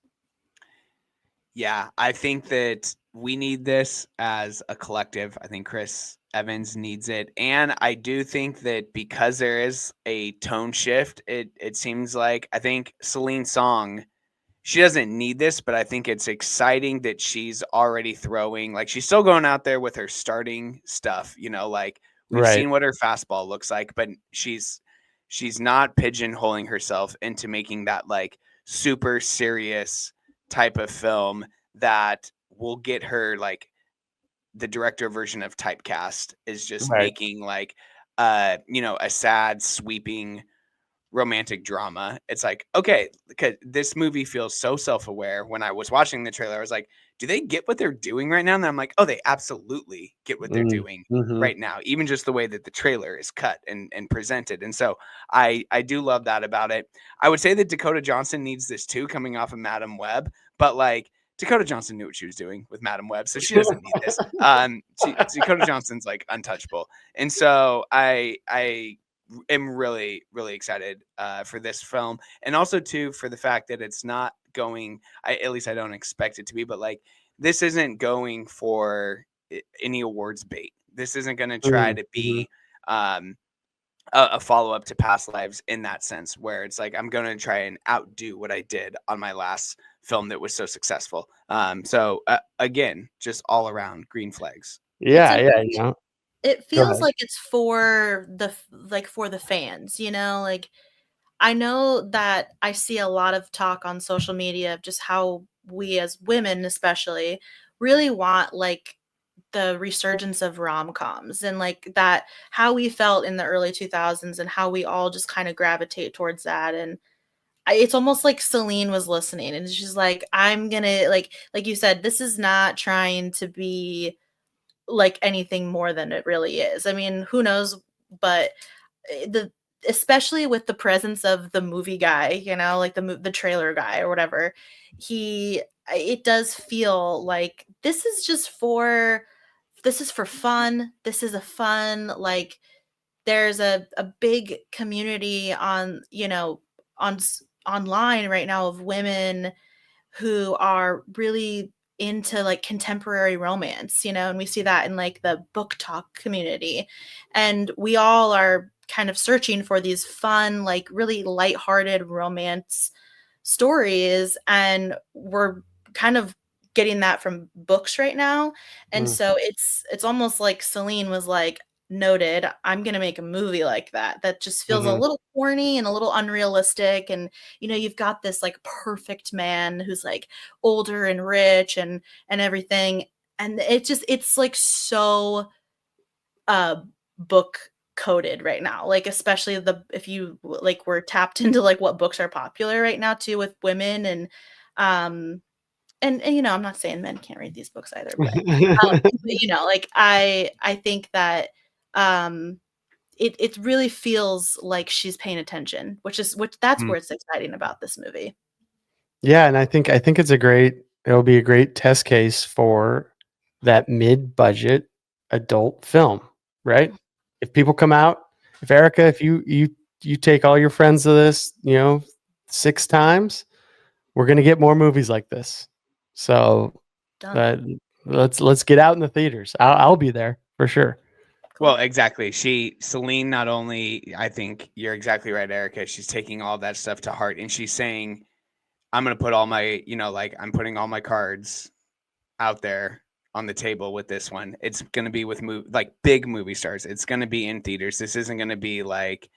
Yeah, I think that we need this as a collective. I think Chris Evans needs it. And I do think that because there is a tone shift, it seems like I think Celine Song, she doesn't need this, but I think it's exciting that she's already throwing, like she's still going out there with her starting stuff, like we've seen what her fastball looks like, but she's not pigeonholing herself into making that like super serious type of film that will get her like the director version of typecast is just making like a sad sweeping romantic drama. It's like, okay, because this movie feels so self-aware. When I was watching the trailer, I was like, do they get what they're doing right now? And I'm like, oh, they absolutely get what they're doing right now, even just the way that the trailer is cut and presented. And so I do love that about it. I would say that Dakota Johnson needs this too, coming off of Madam Web, but like Dakota Johnson knew what she was doing with Madam Web, so she doesn't need this. Dakota Johnson's like untouchable. And so I am really, really excited for this film, and also too for the fact that it's not going. At least I don't expect it to be, but like this isn't going for any awards bait. This isn't going to try to be a follow up to Past Lives in that sense, where it's like I'm going to try and outdo what I did on my last film that was so successful. So again, just all around green flags. Yeah. It feels like it's for the fans, like I know that I see a lot of talk on social media of just how we as women especially really want like the resurgence of rom-coms and like that how we felt in the early 2000s and how we all just kind of gravitate towards that. And it's almost like Celine was listening and she's like, I'm gonna like you said, this is not trying to be like anything more than it really is. I mean, who knows, but especially with the presence of the movie guy, like the trailer guy or whatever, it does feel like this is for fun. This is a fun, like there's a big community on online right now of women who are really into like contemporary romance, and we see that in like the book talk community. And we all are kind of searching for these fun, like really lighthearted romance stories. And we're kind of getting that from books right now. And so it's almost like Celine was like, noted, I'm gonna make a movie like that just feels a little corny and a little unrealistic. And you've got this like perfect man who's like older and rich and everything, and it's like so book coded right now, like especially if you like were tapped into like what books are popular right now too with women. And I'm not saying men can't read these books either, but like I think that it really feels like she's paying attention, which that's where it's exciting about this movie. Yeah, and I think it'll be a great test case for that mid-budget adult film, right? If people come out, if Erica, if you take all your friends to this, 6 times, we're gonna get more movies like this. So let's get out in the theaters. I'll be there for sure. Well, exactly. Celine, not only, I think you're exactly right, Erica, she's taking all that stuff to heart and she's saying, I'm going to put all my, I'm putting all my cards out there on the table with this one. It's going to be with big movie stars. It's going to be in theaters. This isn't going to be like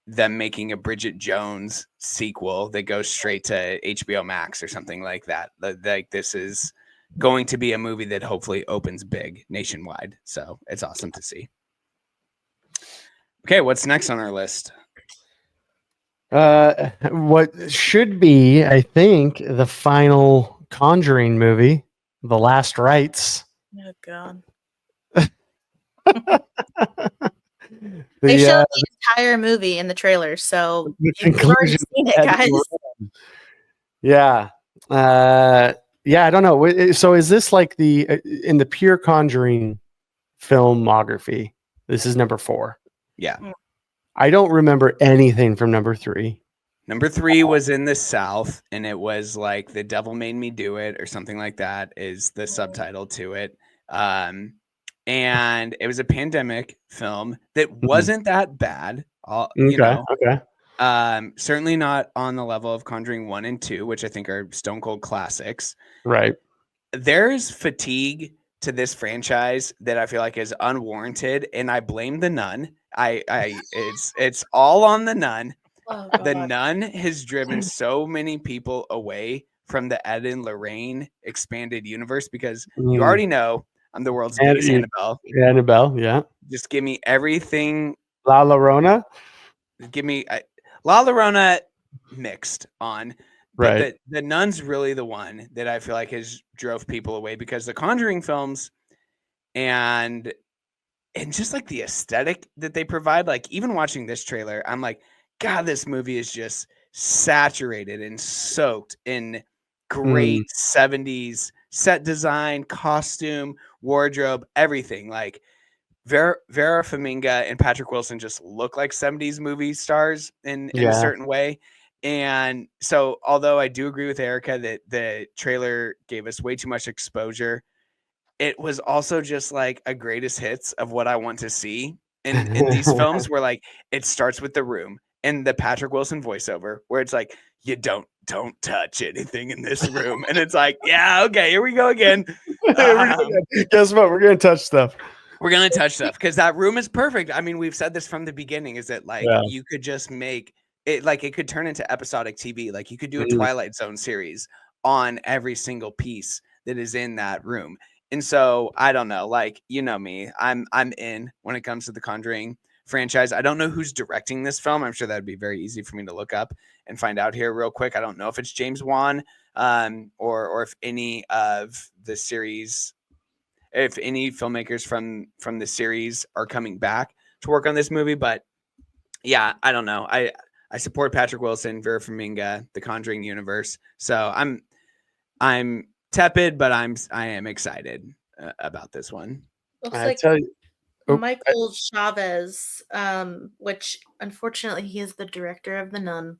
them making a Bridget Jones sequel that goes straight to HBO Max or something like that. Like this is going to be a movie that hopefully opens big nationwide. So it's awesome to see. Okay, what's next on our list? What should be, I think, the final Conjuring movie, The Last Rites. Oh God. The, They showed the entire movie in the trailer, so the you've already conclusion seen it, had to guys. be yeah. Yeah, I don't know. So is this like in the pure Conjuring filmography? This is number 4. Yeah. I don't remember anything from number 3. Number 3 was in the South, and it was like The Devil Made Me Do It or something like that is the subtitle to it. And it was a pandemic film that wasn't that bad. Okay. Certainly not on the level of Conjuring 1 and 2, which I think are stone cold classics. Right. There's fatigue to this franchise that I feel like is unwarranted, and I blame the Nun. It's all on the Nun. Oh, The Nun has driven so many people away from the Ed and Lorraine expanded universe because you already know I'm the world's biggest Annabelle. Annabelle, yeah. Just give me everything. La Llorona. Give me La Llorona mixed on. But Right. the Nun's really the one that I feel like has drove people away because the Conjuring films and just like the aesthetic that they provide, like even watching this trailer, I'm like, God, this movie is just saturated and soaked in great 70s set design, costume, wardrobe, everything. Like Vera Farmiga and Patrick Wilson just look like 70s movie stars in a certain way. And so, although I do agree with Erica that the trailer gave us way too much exposure, it was also just like a greatest hits of what I want to see in these films where like it starts with The Room and the Patrick Wilson voiceover where it's like, you don't touch anything in this room. And it's like, yeah, okay, here we go again. Guess what? We're going to touch stuff. We're going to touch stuff because that room is perfect. I mean, we've said this from the beginning is that like you could just make it like it could turn into episodic TV. Like you could do a Twilight Zone series on every single piece that is in that room. And so I don't know, like, you know me, I'm in when it comes to the Conjuring franchise. I don't know who's directing this film. I'm sure that'd be very easy for me to look up and find out here real quick. I don't know if it's James Wan or if any of the series, if any filmmakers from the series are coming back to work on this movie. But yeah, I don't know. I support Patrick Wilson, Vera Farmiga, the Conjuring universe. So I'm tepid, but I am excited about this one. Looks like Michael Chavez, which unfortunately he is the director of The Nun.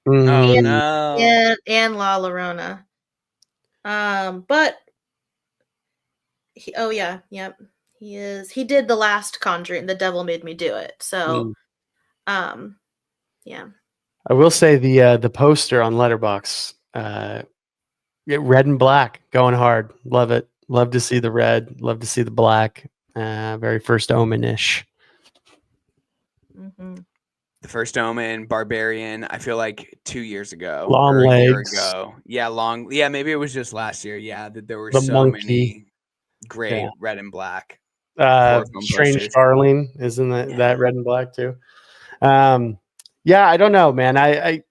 Oh no! And La Llorona. But he is. He did the last Conjuring. The Devil Made Me Do It. So, yeah. I will say the poster on Letterboxd, red and black, going hard. Love it. Love to see the red. Love to see the black. Very First Omen-ish. Mm-hmm. The First Omen, Barbarian. I feel like 2 years ago, long or legs. A year ago. Yeah, long. Yeah, maybe it was just last year. Yeah, that there were so monkey. many great red and black. Strange posters. Darling, isn't that red and black too? Yeah, I don't know, man. I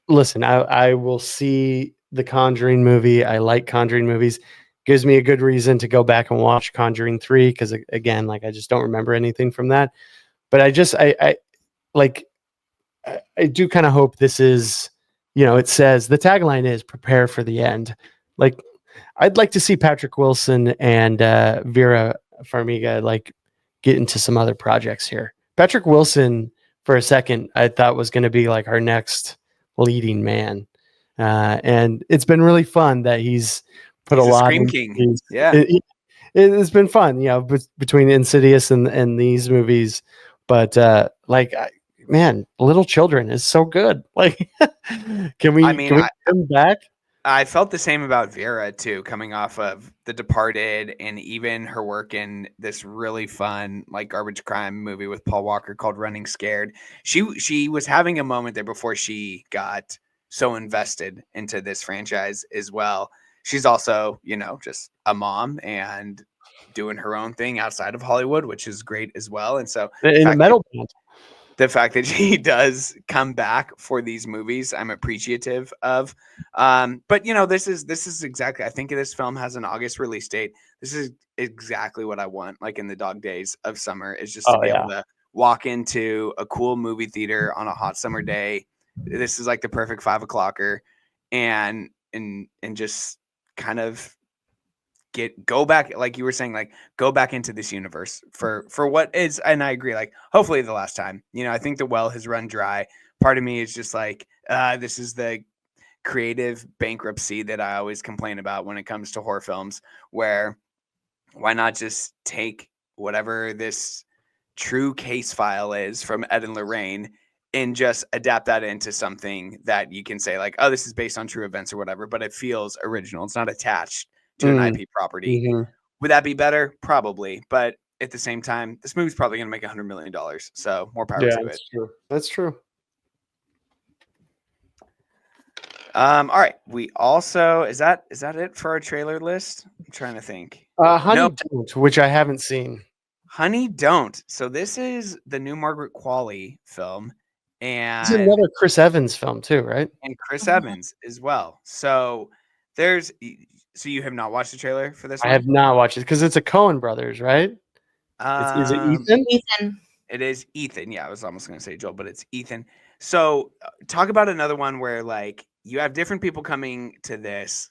listen. I will see the Conjuring movie. I like Conjuring movies. Gives me a good reason to go back and watch Conjuring 3 because again, like I just don't remember anything from that. But I do kind of hope this is, it says the tagline is prepare for the end. Like I'd like to see Patrick Wilson and Vera Farmiga like get into some other projects here. Patrick Wilson for a second I thought was going to be like our next leading man. And it's been really fun that he's put a lot Scream King. Yeah. It's been fun, between Insidious and these movies. But man, Little Children is so good. Like, can we come back? I felt the same about Vera too, coming off of The Departed and even her work in this really fun, like garbage crime movie with Paul Walker called Running Scared. She was having a moment there before she got so invested into this franchise as well. She's also, just a mom and doing her own thing outside of Hollywood, which is great as well. And so in a metal band. the fact that he does come back for these movies, I'm appreciative of. But this is exactly. I think this film has an August release date. This is exactly what I want. Like in the dog days of summer, is just to Oh be yeah. able to walk into a cool movie theater on a hot summer day. This is like the perfect 5 o'clocker, and just kind of go back, like you were saying, like go back into this universe for what is, and I agree, like hopefully the last time. I think the well has run dry. Part of me is just like, this is the creative bankruptcy that I always complain about when it comes to horror films, where why not just take whatever this true case file is from Ed and Lorraine and just adapt that into something that you can say like, oh, this is based on true events or whatever, but it feels original. It's not attached to an IP property. Mhm. Would that be better? Probably. But at the same time, this movie's probably going to make $100 million. So more power Yeah, to it. that's true. That's true. All right. We also, is that it for our trailer list? I'm trying to think. Honey No. Don't, which I haven't seen. Honey Don't. So this is the new Margaret Qualley film, It's and another Chris Evans film too, right? Chris Evans as well. So you have not watched the trailer for this I one? have not watched it because it's a Coen Brothers, right? Is it Ethan? Ethan. It is Ethan. Yeah, I was almost going to say Joel, but it's Ethan. So talk about another one where like you have different people coming into this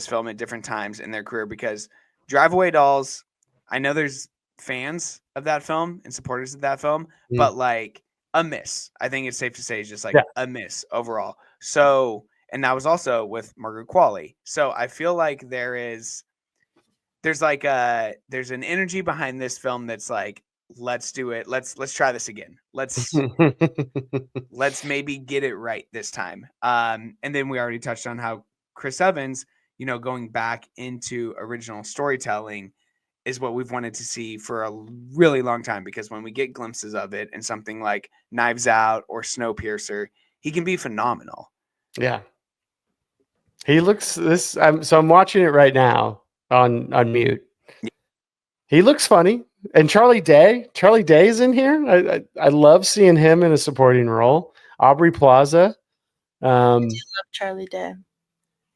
film at different times in their career, because Drive Away Dolls, I know there's fans of that film and supporters of that film, but like a miss. I think it's safe to say it's just like a miss overall. So, and that was also with Margaret Qualley. So I feel like there's an energy behind this film that's like, let's do it. Let's try this again. Let's maybe get it right this time. And then we already touched on how Chris Evans, going back into original storytelling is what we've wanted to see for a really long time, because when we get glimpses of it in something like Knives Out or Snowpiercer, he can be phenomenal. Yeah. He looks this. I'm watching it right now on mute. Yeah. He looks funny, and Charlie Day is in here. I love seeing him in a supporting role. Aubrey Plaza. I do love Charlie Day.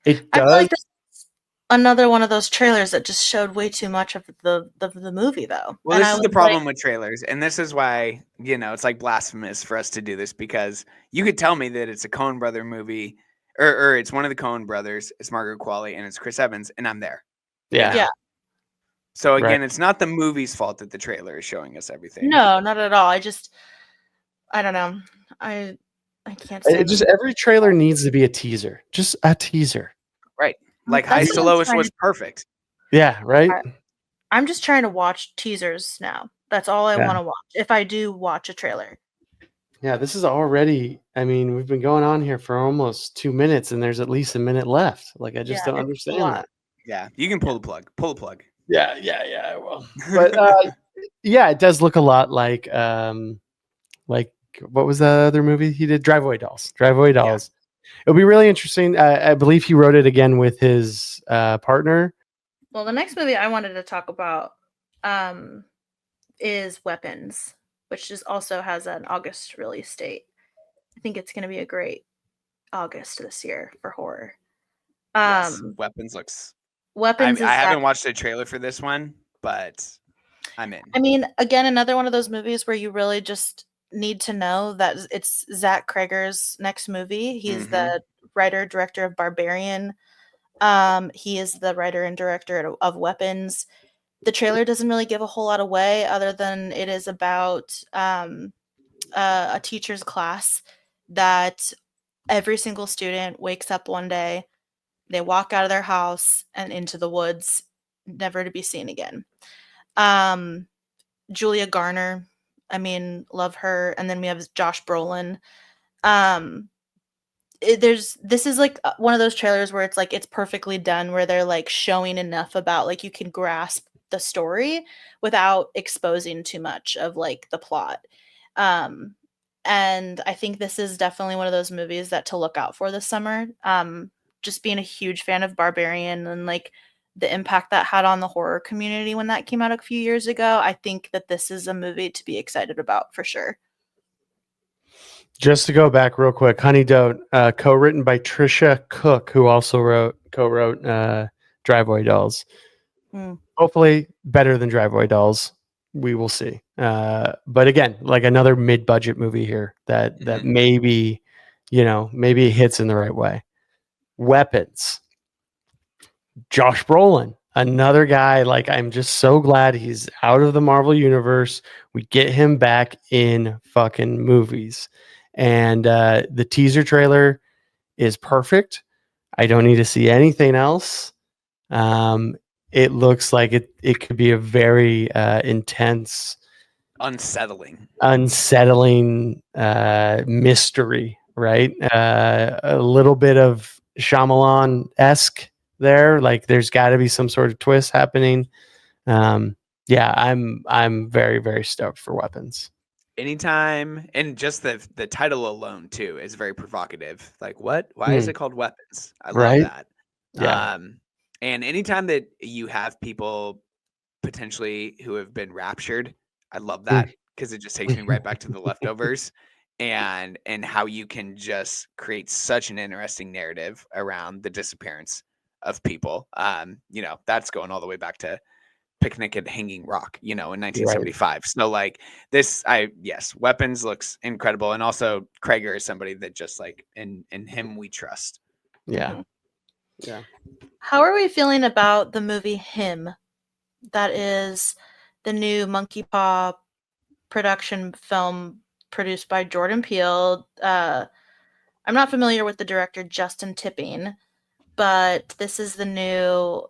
It I feel does. like this is another one of those trailers that just showed way too much of the movie, though. Well, this is the problem with trailers, and this is why it's like blasphemous for us to do this, because you could tell me that it's a Coen brother movie, or it's one of the Coen brothers, it's Margaret Qualley, and it's Chris Evans, and I'm there. Yeah. Yeah. So again, it's not the movie's fault that the trailer is showing us everything. No, not at all. I don't know. I can't say. Just every trailer needs to be a teaser. Just a teaser. Right. Like Heist to Lois was perfect. Yeah, right? I'm just trying to watch teasers now. That's all I want to watch, if I do watch a trailer. Yeah, this is already, I mean, we've been going on here for almost 2 minutes, and there's at least a minute left. Like, I just don't understand that. Yeah, you can pull the plug. Pull the plug. Yeah, I will. But yeah, it does look a lot like what was the other movie he did? Drive Away Dolls. Yeah. It'll be really interesting. I believe he wrote it again with his partner. Well, the next movie I wanted to talk about is Weapons, which also has an August release date. I think it's going to be a great August this year for horror. Yes, Weapons looks. Weapons. I haven't watched a trailer for this one, but I'm in. I mean, again, another one of those movies where you really just need to know that it's Zach Cregger's next movie. He's the writer director of Barbarian. He is the writer and director of Weapons. The trailer doesn't really give a whole lot away, other than it is about a teacher's class that every single student wakes up one day, they walk out of their house and into the woods, never to be seen again. Julia Garner, I mean, love her. And then we have Josh Brolin. This is like one of those trailers where it's like it's perfectly done, where they're like showing enough about like you can grasp the story without exposing too much of like the plot. And I think this is definitely one of those movies that to look out for this summer. Just being a huge fan of Barbarian and like the impact that had on the horror community when that came out a few years ago, I think that this is a movie to be excited about for sure. Just to go back real quick, Honey Don't, co-written by Trisha Cook, who also co-wrote Driveway Dolls. Hopefully better than Driveway Dolls. We will see. But again, like another mid-budget movie here that maybe, maybe it hits in the right way. Weapons. Josh Brolin, another guy. Like, I'm just so glad he's out of the Marvel universe. We get him back in fucking movies. And the teaser trailer is perfect. I don't need to see anything else. It looks like it could be a very intense, unsettling mystery, right? A little bit of Shyamalan-esque there. Like, there's got to be some sort of twist happening. Yeah, I'm very, very stoked for Weapons. Anytime, and just the title alone too is very provocative. Like, what? Why is it called Weapons? I love that. Yeah. And anytime that you have people potentially who have been raptured, I love that because it just takes me right back to The Leftovers and how you can just create such an interesting narrative around the disappearance of people. That's going all the way back to Picnic at Hanging Rock, in 1975. Right. So like this, Weapons looks incredible. And also Cregger is somebody that just like in him we trust. Yeah. Yeah. How are we feeling about the movie Him? That is the new Monkey Paw production film produced by Jordan Peele. I'm not familiar with the director Justin Tipping, but this is the new,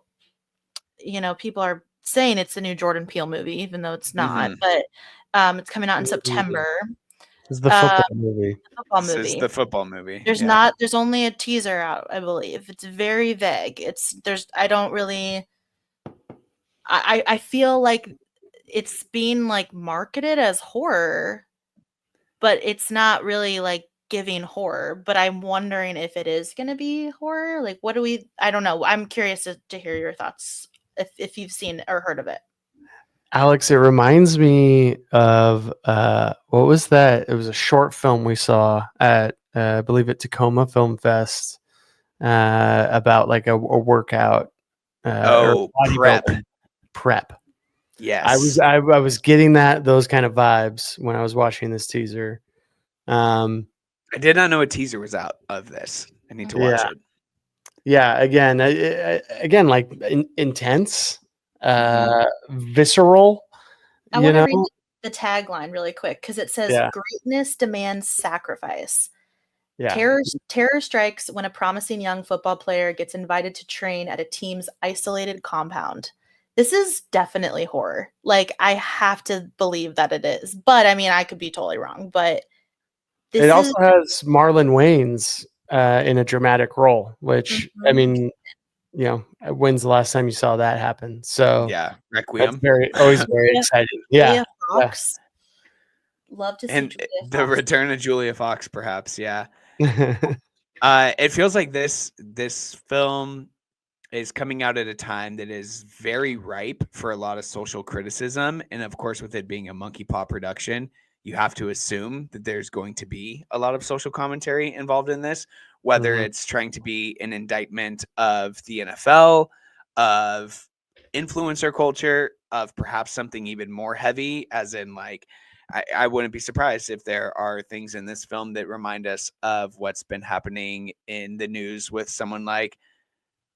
people are saying it's the new Jordan Peele movie, even though it's not, but it's coming out in September. It's the football movie. This is the football movie. There's only a teaser out, I believe. It's very vague. I feel like it's being like marketed as horror, but it's not really like giving horror. But I'm wondering if it is going to be horror. Like, I don't know. I'm curious to hear your thoughts if you've seen or heard of it. Alex, it reminds me of what was that? It was a short film we saw at I believe at Tacoma Film Fest about like a workout. Prep. Yes, I was getting those kind of vibes when I was watching this teaser. I did not know a teaser was out of this. I need to watch it. Yeah, again, like intense. Visceral. I want to read the tagline really quick because it says greatness demands sacrifice. Yeah. Terror strikes when a promising young football player gets invited to train at a team's isolated compound. This is definitely horror. Like, I have to believe that it is, but I mean, I could be totally wrong. But it also has Marlon Wayans in a dramatic role, which I mean. When's the last time you saw that happen? So Requiem. Always very exciting. Yeah. Fox. Love to see and Julia the Fox. return of Julia Fox, perhaps. Yeah. It feels like this film is coming out at a time that is very ripe for a lot of social criticism, and of course, with it being a Monkey Paw production, you have to assume that there's going to be a lot of social commentary involved in this. Whether it's trying to be an indictment of the NFL, of influencer culture, of perhaps something even more heavy, as in like, I wouldn't be surprised if there are things in this film that remind us of what's been happening in the news with someone like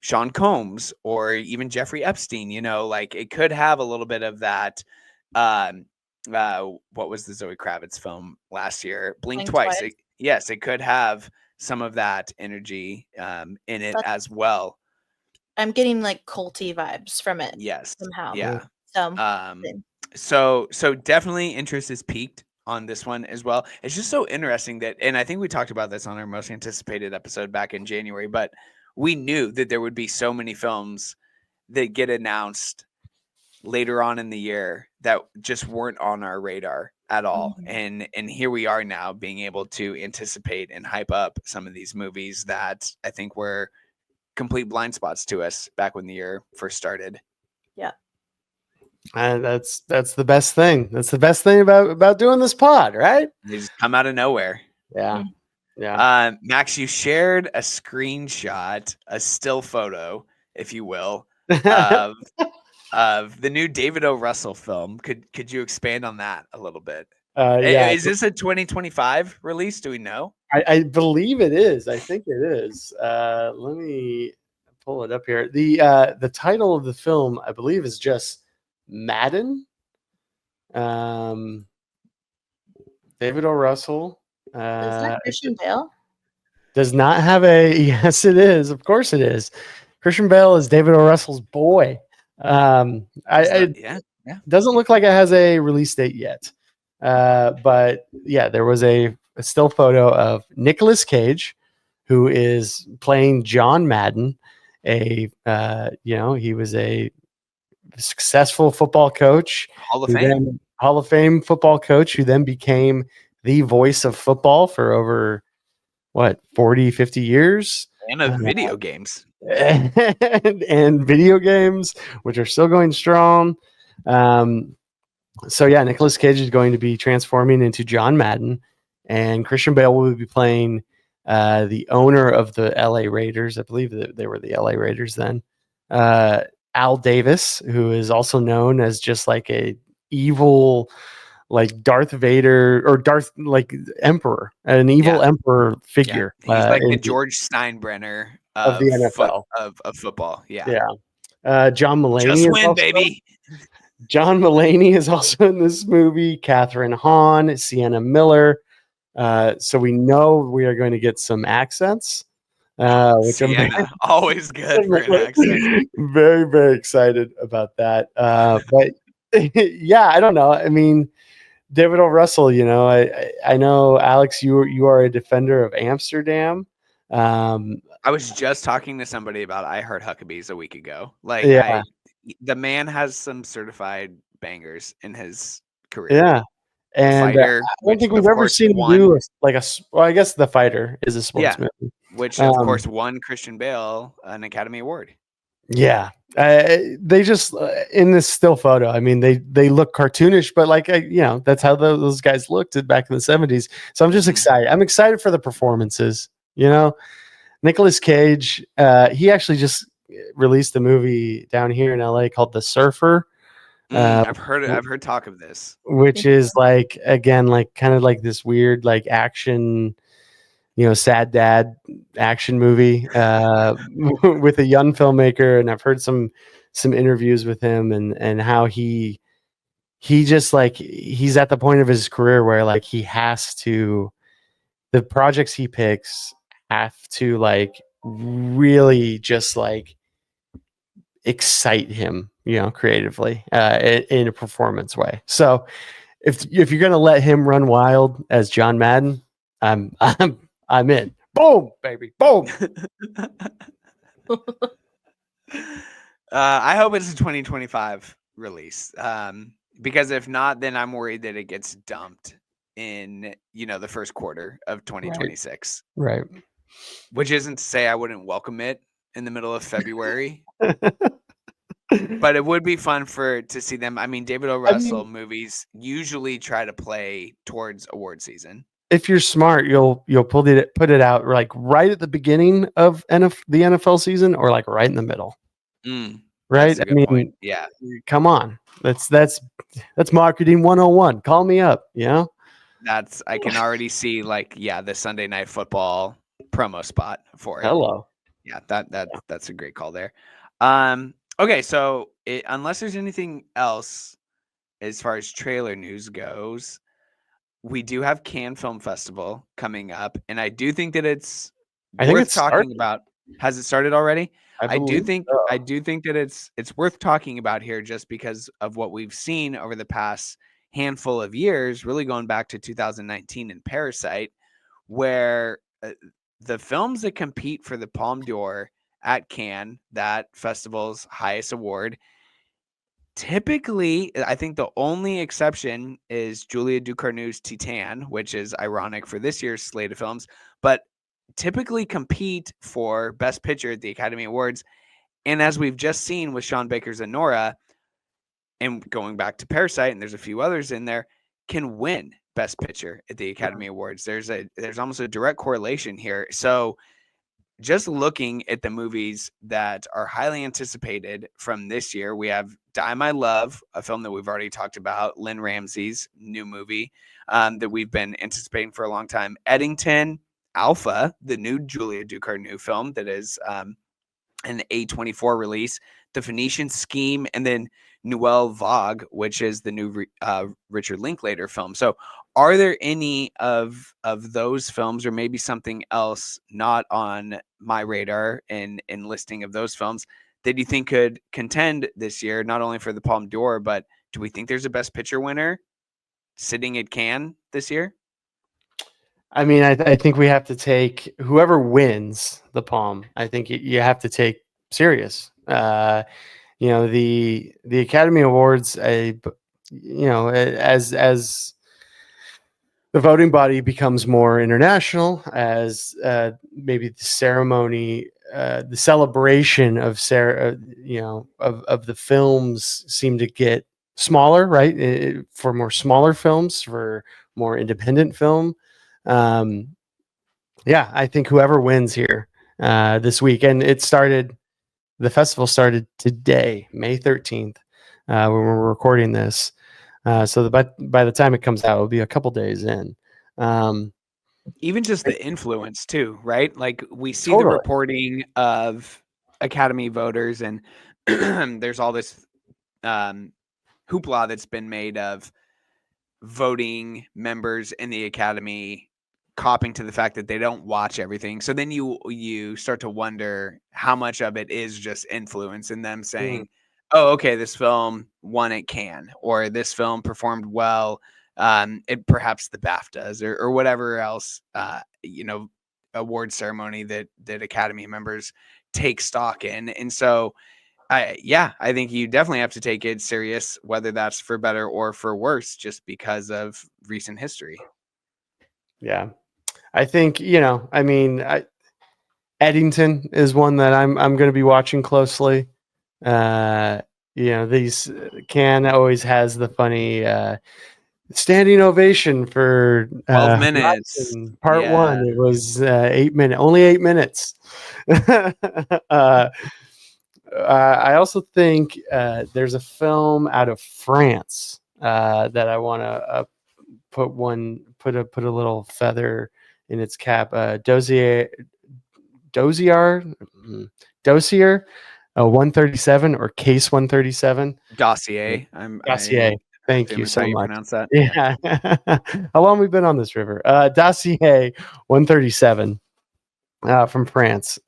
Sean Combs or even Jeffrey Epstein. Like it could have a little bit of that. What was the Zoe Kravitz film last year? Blink Twice. It could have some of that energy in it as well. I'm getting like culty vibes from it. Yes. Somehow. Yeah. So So definitely interest is peaked on this one as well. It's just so interesting that, and I think we talked about this on our most anticipated episode back in January, but we knew that there would be so many films that get announced later on in the year that just weren't on our radar at all. And here we are now being able to anticipate and hype up some of these movies that I think we're complete blind spots to us back when the year first started. Yeah. And that's the best thing. That's the best thing about doing this pod, right? They just come out of nowhere. Yeah. Yeah. Max, you shared a screenshot, a still photo, if you will, of the new David O. Russell film. Could you expand on that a little bit? Yeah. Is this a 2025 release? Do we know? I believe it is. I think it is. Let me pull it up here. The title of the film, I believe, is just Madden. David O. Russell. Is that Christian Bale? Does not have a. Yes, it is. Of course, it is. Christian Bale is David O. Russell's boy. Yeah. Doesn't look like it has a release date yet. But yeah, there was a still photo of Nicolas Cage, who is playing John Madden. He was a successful football coach, Hall of Fame football coach, who then became the voice of football for over 40, 50 years. And of video games. and video games, which are still going strong. So yeah, Nicolas Cage is going to be transforming into John Madden, and Christian Bale will be playing the owner of the LA Raiders. I believe that they were the LA Raiders then. Al Davis, who is also known as just like a evil, like Darth Vader or Emperor, an evil emperor figure. Yeah. He's like the George Steinbrenner of the NFL of football. Yeah. John Mulaney. Just win, baby. John Mulaney is also in this movie. Catherine Hahn, Sienna Miller. So we know we are going to get some accents. Which Sienna, always good for an accent. Very, very excited about that. But yeah, I don't know. I mean, David O. Russell, I know, Alex, you are a defender of Amsterdam. I was just talking to somebody about I Heart Huckabees a week ago. The man has some certified bangers in his career. Yeah. And Fighter, I don't think we've ever seen him do I guess The Fighter is a sports movie. Which, of course, won Christian Bale an Academy Award. Yeah. They just, in this still photo, I mean, they look cartoonish, but that's how those guys looked back in the 70s. So I'm just excited. I'm excited for the performances, Nicolas Cage, he actually just released a movie down here in LA called The Surfer. I've heard talk of this, which is kind of like this weird action, sad dad action movie with a young filmmaker. And I've heard some interviews with him and how he just he's at the point of his career where he has to, the projects he picks have to really just excite him, creatively, in a performance way. So if you're going to let him run wild as John Madden, I'm in. Boom, baby. Boom. I hope it's a 2025 release. Because if not, then I'm worried that it gets dumped in, the first quarter of 2026. Right. Which isn't to say I wouldn't welcome it in the middle of February. But it would be fun to see them. I mean, David O. Russell movies usually try to play towards award season. If you're smart, you'll put it out right at the beginning of the NFL season or right in the middle. Right? I mean, point. Yeah. Come on. That's marketing 101. Call me up, I can already see the Sunday Night Football promo spot for it. Hello. Yeah, that's a great call there. Okay, so unless there's anything else as far as trailer news goes, we do have Cannes Film Festival coming up, and I do think that it's worth talking about. Has it started already? I do think that it's worth talking about here just because of what we've seen over the past handful of years, really going back to 2019 and Parasite, where the films that compete for the Palme d'Or at Cannes, that festival's highest award, typically, I think the only exception is Julia Ducournau's Titan, which is ironic for this year's slate of films, but typically compete for Best Picture at the Academy Awards. And as we've just seen with Sean Baker's Anora, and going back to Parasite, and there's a few others in there, can win Best Picture at the Academy Awards. There's almost a direct correlation here. So just looking at the movies that are highly anticipated from this year, we have Die My Love, a film that we've already talked about, Lynn Ramsey's new movie that we've been anticipating for a long time, Eddington, Alpha, the new Julia Ducournau film that is an A24 release, The Phoenician Scheme, and then Nouvelle Vague, which is the new Richard Linklater film. So are there any of those films, or maybe something else not on my radar in listing of those films, that you think could contend this year, not only for the Palme d'Or, but do we think there's a Best Picture winner sitting at Cannes this year? I mean, I think we have to take whoever wins the Palme. I think you have to take serious. The Academy Awards, as the voting body becomes more international, as maybe the ceremony, the celebration of of the films seem to get smaller, right? For more smaller films, for more independent film. I think whoever wins here this week, and the festival started today, May 13th, when we're recording this. So by the time it comes out, it'll be a couple days in. Even just the influence too, right? Like we see Totally. the reporting of Academy voters, and there's all this hoopla that's been made of voting members in the Academy copping to the fact that they don't watch everything. So then you start to wonder how much of it is just influence in them saying, oh, okay, this film won at Cannes, or this film performed well at perhaps the BAFTAs or whatever else, award ceremony that Academy members take stock in. And so I think you definitely have to take it serious, whether that's for better or for worse, just because of recent history. Yeah. I think, Eddington is one that I'm going to be watching closely. These Cannes always has the funny standing ovation for 12 minutes. Part one. It was 8 minutes, only 8 minutes. I also think there's a film out of France that I want to put a little feather in its cap. Dossier 137 or Case 137. Dossier. Dossier. Thank you so much. Pronounce that. Yeah. How long have we been on this river? Dossier 137 from France.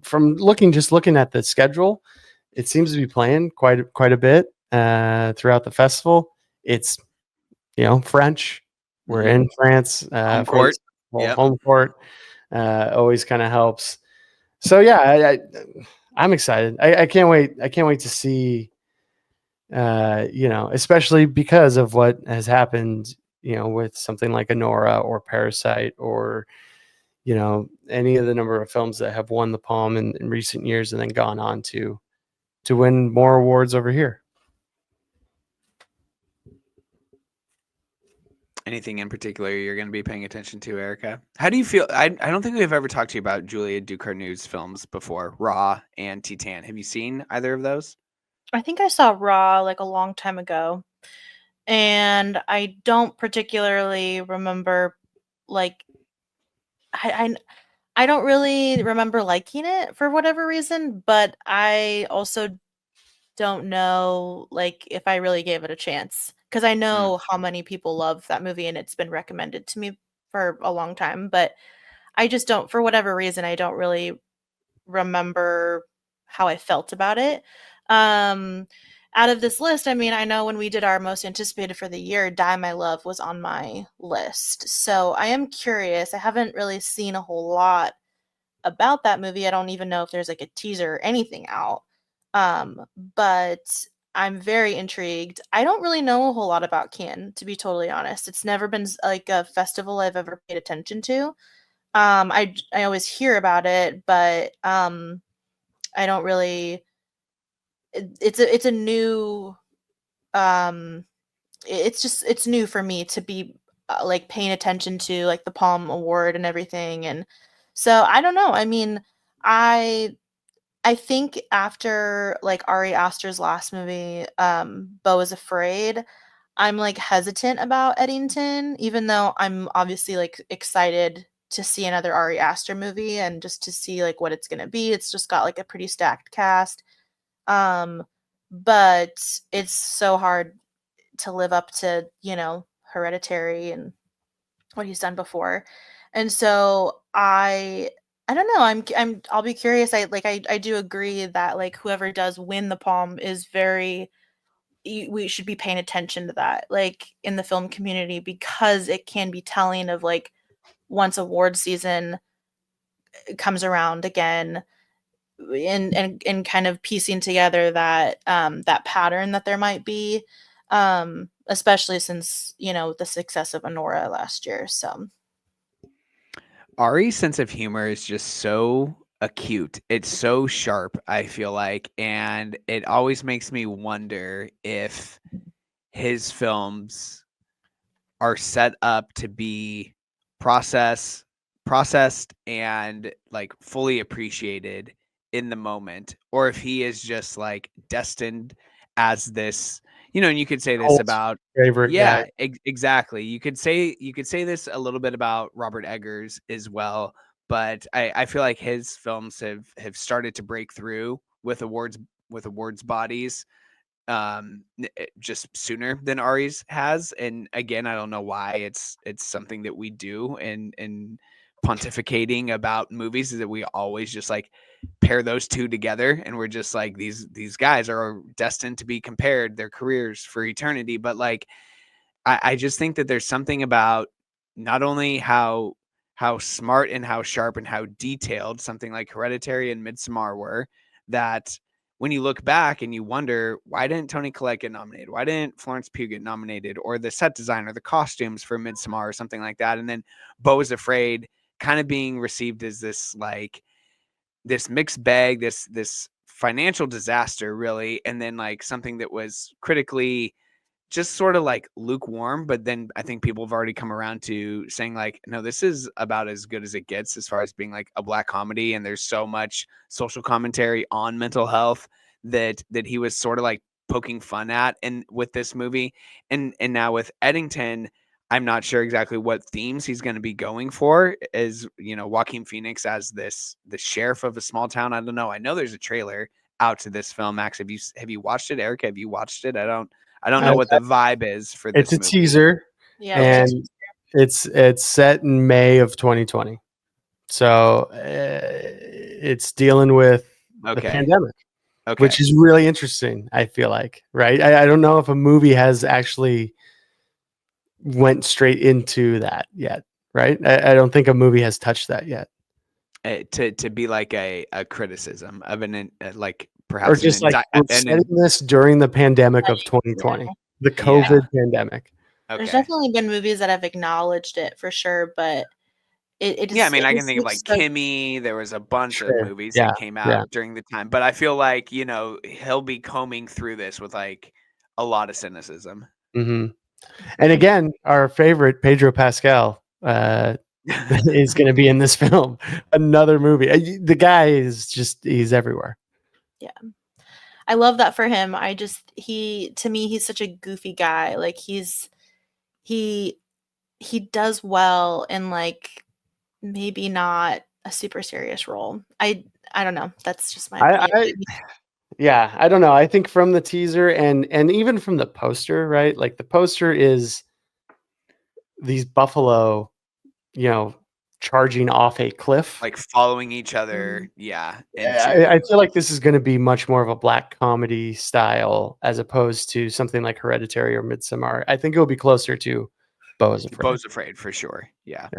From looking at the schedule, it seems to be playing quite a bit throughout the festival. It's French. We're in France. Home court. Home court always kind of helps. So yeah, I'm excited. I can't wait. I can't wait to see. Especially because of what has happened. With something like Anora or Parasite or any of the number of films that have won the Palme in recent years and then gone on to win more awards over here. Anything in particular you're going to be paying attention to, Erica? How do you feel? I don't think we've ever talked to you about Julia Ducournau's films before, Raw and Titan. Have you seen either of those? I think I saw Raw like a long time ago, and I don't particularly remember I don't really remember liking it for whatever reason, but I also don't know if I really gave it a chance, because I know how many people love that movie and it's been recommended to me for a long time, but I just don't, for whatever reason, I don't really remember how I felt about it. Out of this list, I mean, I know when we did our most anticipated for the year, Die My Love was on my list. So I am curious. I haven't really seen a whole lot about that movie. I don't even know if there's a teaser or anything out. But I'm very intrigued. I don't really know a whole lot about Cannes, to be totally honest. It's never been a festival I've ever paid attention to. I always hear about it, but I don't really. It's a new. It's new for me to be like paying attention to like the Palm Award and everything, and so I don't know. I mean, I think after like Ari Aster's last movie, Beau is Afraid, I'm like hesitant about Eddington, even though I'm obviously like excited to see another Ari Aster movie and just to see like what it's gonna be. It's just got like a pretty stacked cast. Um, but it's so hard to live up to, Hereditary and what he's done before. And so I don't know. I'll be curious. I do agree that like whoever does win the Palm is we should be paying attention to that, like in the film community, because it can be telling of like once award season comes around again, and kind of piecing together that that pattern that there might be, especially since the success of Honora last year. So Ari's sense of humor is just so acute. It's so sharp, I feel like, and it always makes me wonder if his films are set up to be processed and like fully appreciated in the moment, or if he is just like destined as this, and you could say this about favorite guy. exactly. You could say this a little bit about Robert Eggers as well, but I feel like his films have started to break through with awards bodies just sooner than Ari's has. And again, I don't know why. It's something that we do in pontificating about movies, is that we always just like pair those two together, and we're just like, these guys are destined to be compared, their careers for eternity. But like I just think that there's something about not only how smart and how sharp and how detailed something like Hereditary and Midsommar were, that when you look back and you wonder, why didn't Toni Collette get nominated? Why didn't Florence Pugh get nominated? Or the set design or the costumes for Midsommar or something like that. And then Beau is Afraid kind of being received as this like this mixed bag, this financial disaster, really. And then like something that was critically just sort of like lukewarm, but then I think people have already come around to saying like, no, this is about as good as it gets as far as being like a Black comedy. And there's so much social commentary on mental health that he was sort of like poking fun at. And with this movie, and now with Eddington, I'm not sure exactly what themes he's going to be going for. As Joaquin Phoenix as the sheriff of a small town. I don't know. I know there's a trailer out to this film. Max, have you watched it? Erica, have you watched it? I don't know what the vibe is for this It's a movie. teaser. yeah, And it's set in May of 2020. So it's dealing with the pandemic, which is really interesting, I feel like, right? I don't know if a movie has actually went straight into that yet, right? I don't think a movie has touched that yet. To be like a criticism of like perhaps, or just like we're setting this during the pandemic of 2020, the COVID pandemic. There's definitely been movies that have acknowledged it for sure, but it is. Yeah, I mean, I can think of like Kimmy. There was a bunch of movies that came out during the time, but I feel like he'll be combing through this with like a lot of cynicism. Mm-hmm. And again, our favorite Pedro Pascal is going to be in this film. Another movie. The guy is he's everywhere. Yeah. I love that for him. To me, he's such a goofy guy. Like he does well in like maybe not a super serious role. I don't know. That's just my opinion. Yeah, I don't know. I think from the teaser and even from the poster, right? Like the poster is these buffalo, charging off a cliff, like following each other. Yeah. I feel like this is going to be much more of a Black comedy style as opposed to something like Hereditary or Midsommar. I think it will be closer to Beau is Afraid. Beau is Afraid for sure. Yeah.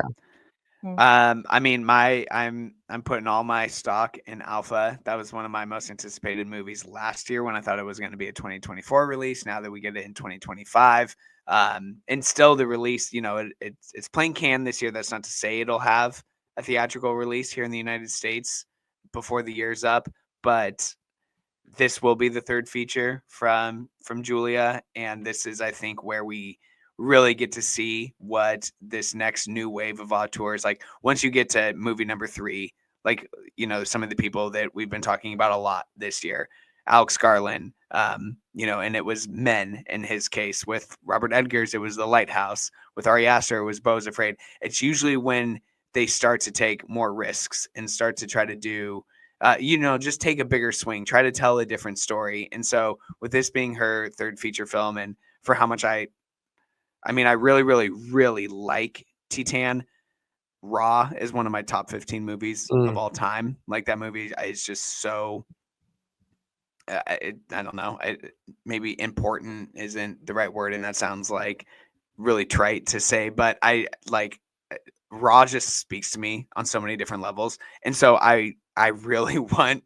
I mean, I'm putting all my stock in Alpha. That was one of my most anticipated movies last year when I thought it was going to be a 2024 release. Now that we get it in 2025, and still the release, it's playing Cannes this year. That's not to say it'll have a theatrical release here in the United States before the year's up, but this will be the third feature from Julia, and this is, I think, where we really get to see what this next new wave of auteurs, like once you get to movie number 3, like, you know, some of the people that we've been talking about a lot this year, Alex Garland, you know, and it was Men in his case. With Robert Edgers, it was The Lighthouse. With Ari Aster, it was Beau's Afraid. It's usually when they start to take more risks and start to try to do, you know, just take a bigger swing, try to tell a different story. And so with this being her third feature film, and for how much I mean, I really, really, really like Titan. Raw is one of my top 15 movies of all time. Like, that movie is just so, I don't know, maybe important isn't the right word, and that sounds like really trite to say, but I like, Raw just speaks to me on so many different levels. And so I really want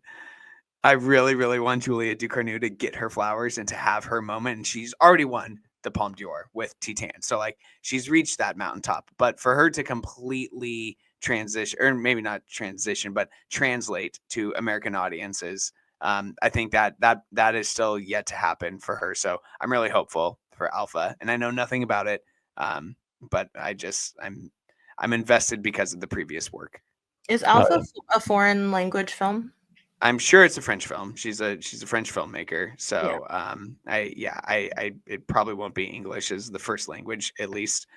Julia Ducournau to get her flowers and to have her moment. And she's already won the Palme d'Or with Titan. So, like, she's reached that mountaintop. But for her to completely transition, or maybe not transition, but translate to American audiences, I think that is still yet to happen for her. So I'm really hopeful for Alpha. And I know nothing about it, but I'm invested because of the previous work. Is Alpha a foreign language film? I'm sure it's a French film. She's a French filmmaker. So it probably won't be English as the first language, at least.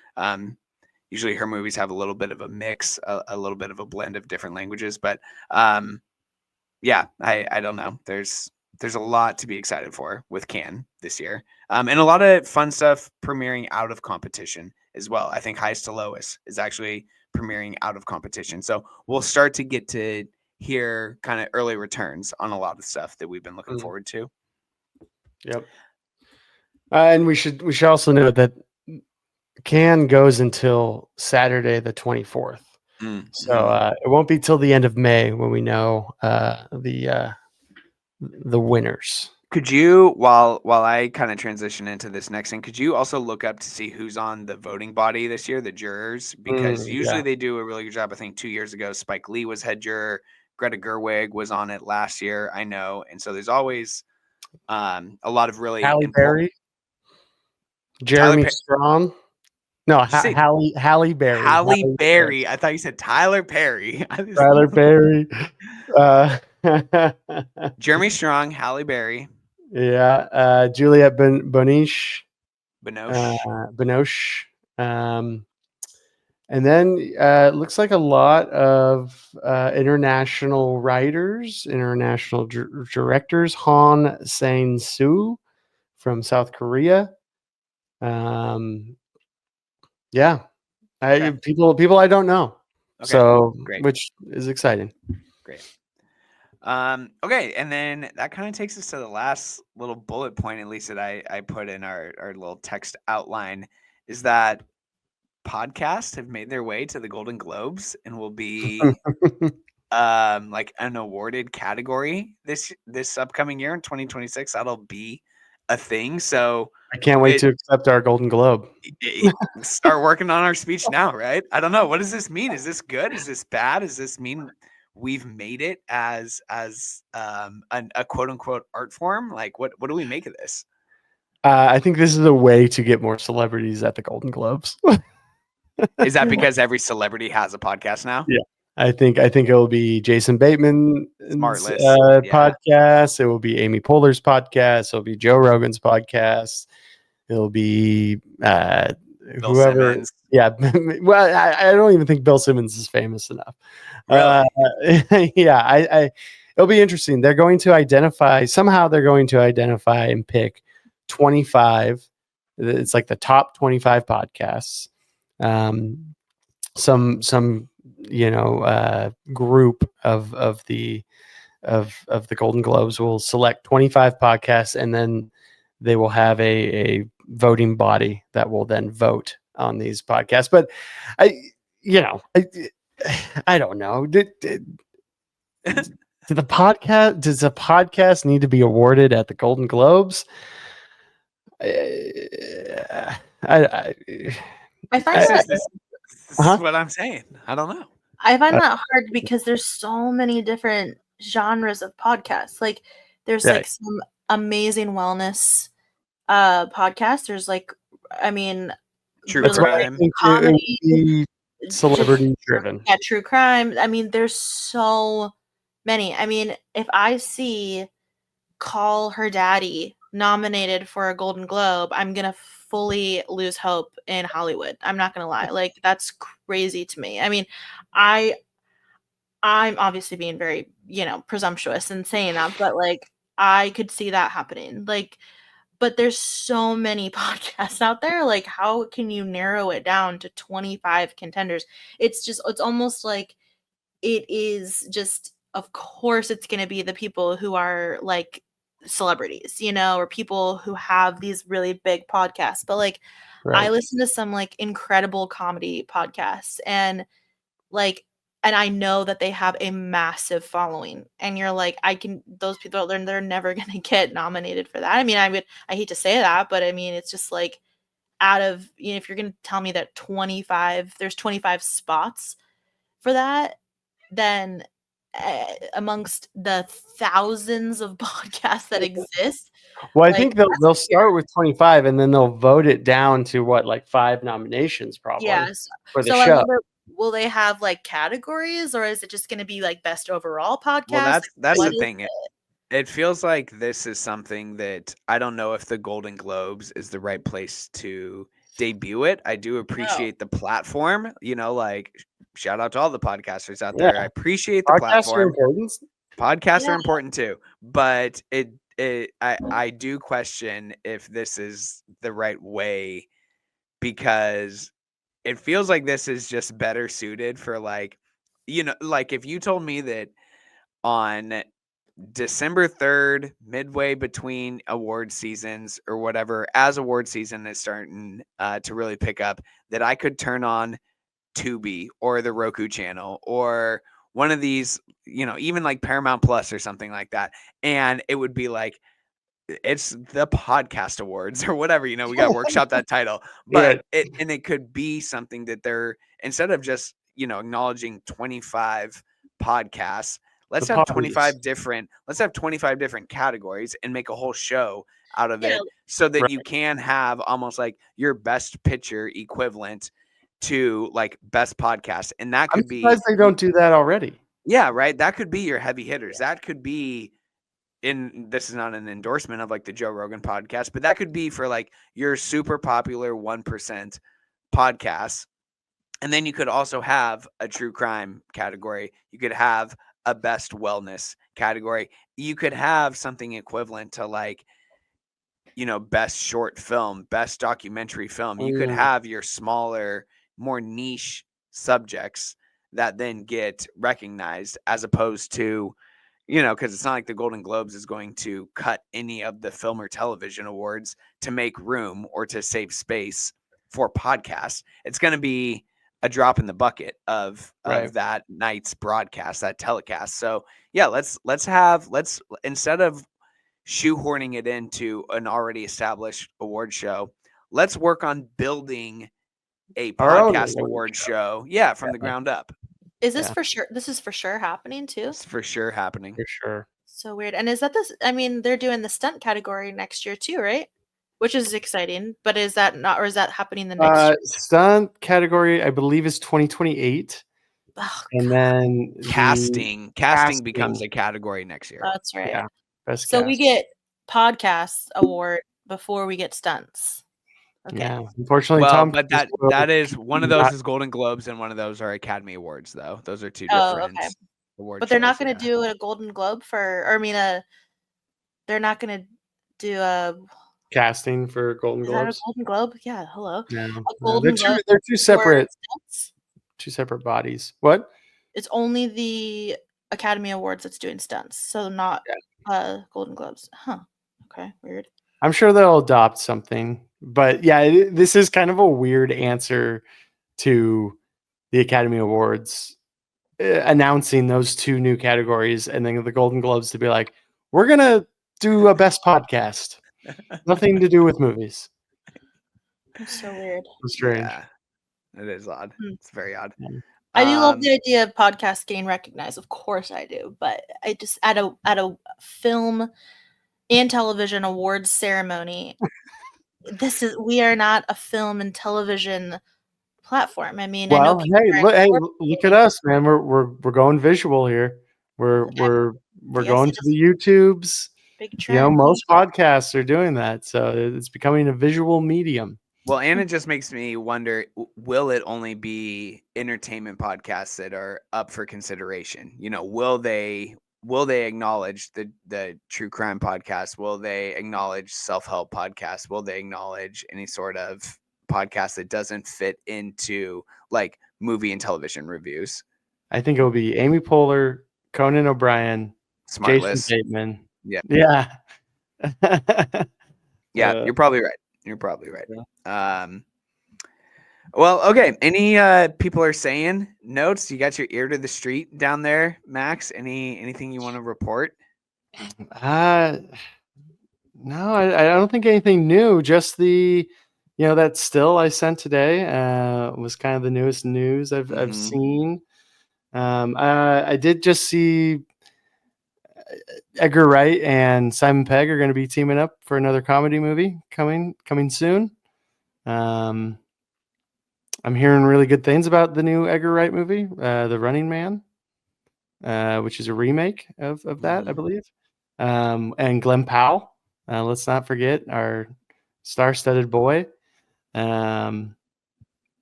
Usually her movies have a little bit of a mix, a little bit of a blend of different languages. But I don't know. There's a lot to be excited for with Cannes this year. And a lot of fun stuff premiering out of competition as well. I think Highest to Lowest is actually premiering out of competition. So we'll start to get to hear kind of early returns on a lot of stuff that we've been looking forward to. Yep. And we should also note that Cannes goes until Saturday the 24th. So it won't be till the end of May when we know the winners. Could you, while I kind of transition into this next thing, could you also look up to see who's on the voting body this year, the jurors? Because usually they do a really good job. I think 2 years ago, Spike Lee was head juror. Greta Gerwig was on it last year, I know. And so there's always a lot of really Halle Berry, Jeremy Strong. No, Halle Berry. Halle Berry. I thought you said Tyler Perry. Tyler Perry. Jeremy Strong, Halle Berry. Yeah. Juliette Binoche. And then it looks like a lot of international writers, international directors. Han Sang-soo from South Korea. People I don't know. Okay, so great. Which is exciting. Great. Okay, and then that kind of takes us to the last little bullet point, at least that I put in our little text outline, is that podcasts have made their way to the Golden Globes and will be like an awarded category this upcoming year in 2026. That'll be a thing. So I can't wait to accept our Golden Globe. Start working on our speech now, right? I don't know. What does this mean? Is this good? Is this bad? Does this mean we've made it as a quote unquote art form? Like, what do we make of this? I think this is a way to get more celebrities at the Golden Globes. Is that because every celebrity has a podcast now? Yeah. I think it will be Jason Bateman's podcast. It will be Amy Poehler's podcast. It'll be Joe Rogan's podcast. It'll be whoever. Simmons. Yeah. Well, I don't even think Bill Simmons is famous enough. Really? It'll be interesting. They're going to identify and pick 25. It's like the top 25 podcasts. Some group of the Golden Globes will select 25 podcasts, and then they will have a voting body that will then vote on these podcasts. But I don't know. Does a podcast need to be awarded at the Golden Globes? I find this is what I'm saying. I don't know. I find that hard because there's so many different genres of podcasts. Like there's like some amazing wellness podcasts. There's like, I mean, True really crime. like comedy, celebrity driven. Yeah, true crime. I mean, there's so many. I mean, if I see Call Her Daddy nominated for a Golden Globe, I'm gonna fully lose hope in Hollywood. I'm not gonna lie. Like that's crazy to me. I mean, I'm obviously being very, presumptuous and saying that, but like I could see that happening. Like, but there's so many podcasts out there. Like, how can you narrow it down to 25 contenders? It's almost like it is just, of course, it's going to be the people who are like celebrities, or people who have these really big podcasts. But like, I listen to some like incredible comedy podcasts and like, and I know that they have a massive following, and you're like, those people, they're never going to get nominated for that. I mean, I hate to say that, but I mean, it's just like out of, if you're going to tell me that there's 25 spots for that, then amongst the thousands of podcasts that exist. Well, I think they'll start with 25 and then they'll vote it down to like 5 nominations probably for the show. I wonder, will they have like categories, or is it just going to be like best overall podcast? Well, that's the thing. It feels like this is something that I don't know if the Golden Globes is the right place to debut it. I do appreciate the platform, like shout out to all the podcasters out there. I appreciate the platform. Podcasts are important too, but I do question if this is the right way, because it feels like this is just better suited for like if you told me that on December 3rd, midway between award seasons or whatever, as award season is starting to really pick up, that I could turn on Tubi or the Roku channel or one of these, even like Paramount Plus or something like that, and it would be like, it's the podcast awards or whatever, we got to workshop that title, but it could be something that they're, instead of just, acknowledging 25 podcasts, let's have 25 different categories and make a whole show out of it, so that you can have almost like your best picture equivalent to like best podcast. And that could be, they don't do that already. Yeah, right. That could be your heavy hitters. That could be, this is not an endorsement of like the Joe Rogan podcast, but that could be for like your super popular 1% podcasts. And then you could also have a true crime category. You could have a best wellness category. You could have something equivalent to like, best short film, best documentary film. You could have your smaller, more niche subjects that then get recognized, as opposed to, because it's not like the Golden Globes is going to cut any of the film or television awards to make room or to save space for podcasts. It's going to be a drop in the bucket of that night's broadcast, that telecast. So yeah, let's instead of shoehorning it into an already established award show, let's work on building a podcast award show. Yeah. From the ground up. Is this for sure? This is for sure happening too? It's for sure happening. For sure. So weird. And is that this? I mean, they're doing the stunt category next year too, right? Which is exciting. But is that not, or is that happening the next year? Stunt category, I believe, is 2028. Oh, and then casting becomes a category next year. That's right. Yeah. So we get podcast award before we get stunts. Okay. Yeah, unfortunately, but that is one of those is Golden Globes and one of those are Academy Awards, though. Those are two different awards. But they're not going to do a Golden Globe they're not going to do a casting for Golden Globes. Is that a Golden Globe? Yeah, hello. No, they're two separate bodies. What? It's only the Academy Awards that's doing stunts, so not Golden Globes. Huh. Okay, weird. I'm sure they'll adopt something. But yeah, this is kind of a weird answer to the Academy Awards announcing those two new categories, and then the Golden Globes to be like, we're going to do a best podcast. Nothing to do with movies. That's so weird. It's strange. Yeah, it is odd. It's very odd. I do love the idea of podcasts getting recognized. Of course I do, but I just at a film and television awards ceremony, we are not a film and television platform. I mean, I know Well, people look at us, man. We're going visual here. We're Yes, going it to is the YouTubes. big You know, trend. most podcasts are doing that, so it's becoming a visual medium. Well, and it just makes me wonder, will it only be entertainment podcasts that are up for consideration? You know, will they acknowledge the true crime podcast? Will they acknowledge self-help podcasts? Will they acknowledge any sort of podcast that doesn't fit into like movie and television reviews? I think it will be Amy Poehler, Conan O'Brien, Smart Jason list. Bateman. Yeah. Yeah. You're probably right. You're probably right. Yeah. Well, okay. Any people are saying notes? You got your ear to the street down there, Max? Anything you want to report? No, I don't think anything new. Just that still I sent today was kind of the newest news I've seen. I did just see Edgar Wright and Simon Pegg are going to be teaming up for another comedy movie coming soon. I'm hearing really good things about the new Edgar Wright movie, The Running Man, which is a remake of that, I believe. And Glenn Powell. Let's not forget our star-studded boy. But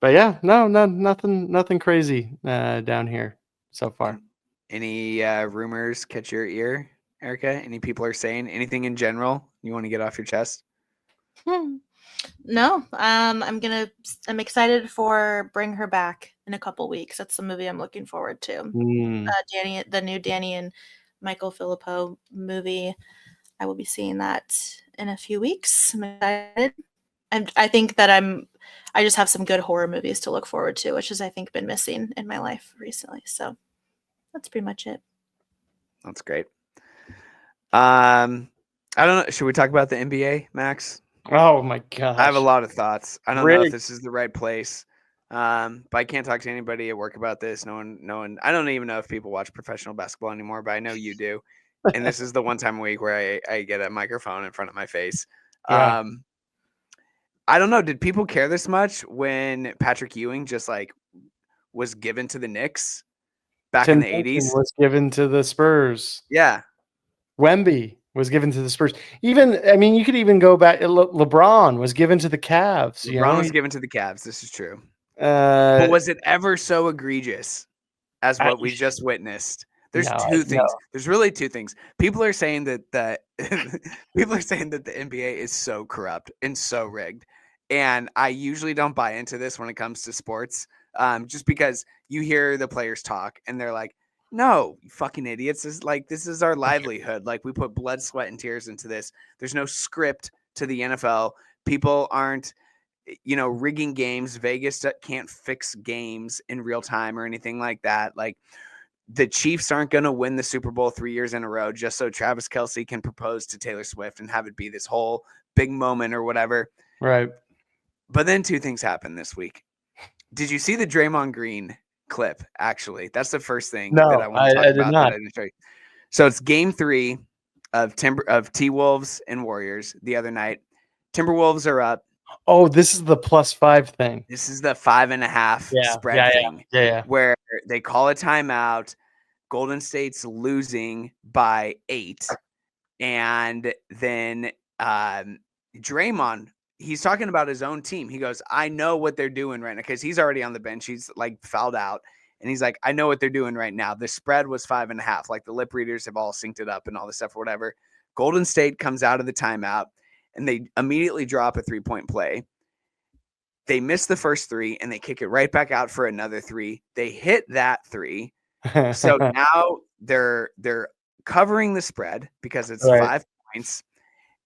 yeah, nothing crazy down here so far. Any rumors catch your ear, Erica? Any people are saying anything in general you want to get off your chest? No, I'm excited for Bring Her Back in a couple weeks. That's the movie I'm looking forward to. The new Danny and Michael Filippo movie. I will be seeing that in a few weeks. I'm excited. I think that I just have some good horror movies to look forward to, which has I think been missing in my life recently. So that's pretty much it. That's great. I don't know. Should we talk about the NBA, Max? Oh my gosh. I have a lot of thoughts. I don't know if this is the right place. But I can't talk to anybody at work about this. No one. I don't even know if people watch professional basketball anymore, but I know you do. And this is the one time a week where I get a microphone in front of my face. Yeah. I don't know. Did people care this much when Patrick Ewing just like was given to the Knicks back in the 80s? Was given to the Spurs. Yeah. Wemby was given to the Spurs. Even, I mean, you could even go back. LeBron was given to the Cavs. LeBron was given to the Cavs. This is true. But was it ever so egregious as what we just witnessed? There's two things. No. There's really two things. People are saying that people are saying that the NBA is so corrupt and so rigged. And I usually don't buy into this when it comes to sports, just because you hear the players talk and they're like, no, you fucking idiots. This is our livelihood. Like, we put blood, sweat, and tears into this. There's no script to the NFL. People aren't, rigging games. Vegas can't fix games in real time or anything like that. Like, the Chiefs aren't going to win the Super Bowl 3 years in a row just so Travis Kelce can propose to Taylor Swift and have it be this whole big moment or whatever. Right. But then two things happened this week. Did you see the Draymond Green clip? Actually, that's the first thing that I want to talk about. I did not. So it's game 3 of T-Wolves and Warriors the other night. Timberwolves are up. Oh, this is the +5 thing. This is the 5.5 spread thing. Yeah. Where they call a timeout. Golden State's losing by 8. And then Draymond, he's talking about his own team. He goes, I know what they're doing right now, because he's already on the bench. He's like fouled out. And he's like, I know what they're doing right now. The spread was 5.5. Like, the lip readers have all synced it up and all this stuff or whatever. Golden State comes out of the timeout and they immediately drop a 3-point play. They miss the first 3 and they kick it right back out for another 3. They hit that 3. So now they're covering the spread because it's 5 points.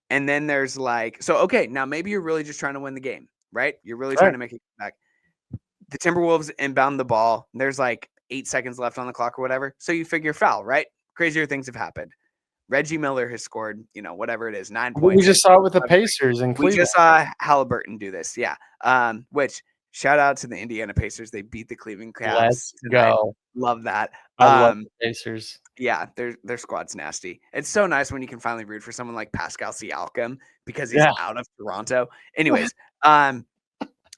And then there's okay, now maybe you're really just trying to win the game, right? You're really trying to make it back. The Timberwolves inbound the ball. There's 8 seconds left on the clock or whatever. So you figure foul, right? Crazier things have happened. Reggie Miller has scored, whatever it is, 9 points. We just saw it with the Pacers and Cleveland. We just saw Halliburton do this, yeah. Which, Shout out to the Indiana Pacers. They beat the Cleveland Cavs. Let's tonight. go. Love that. I love the Pacers. Yeah, their squad's nasty. It's so nice when you can finally root for someone like Pascal Siakam because he's out of Toronto. Anyways, but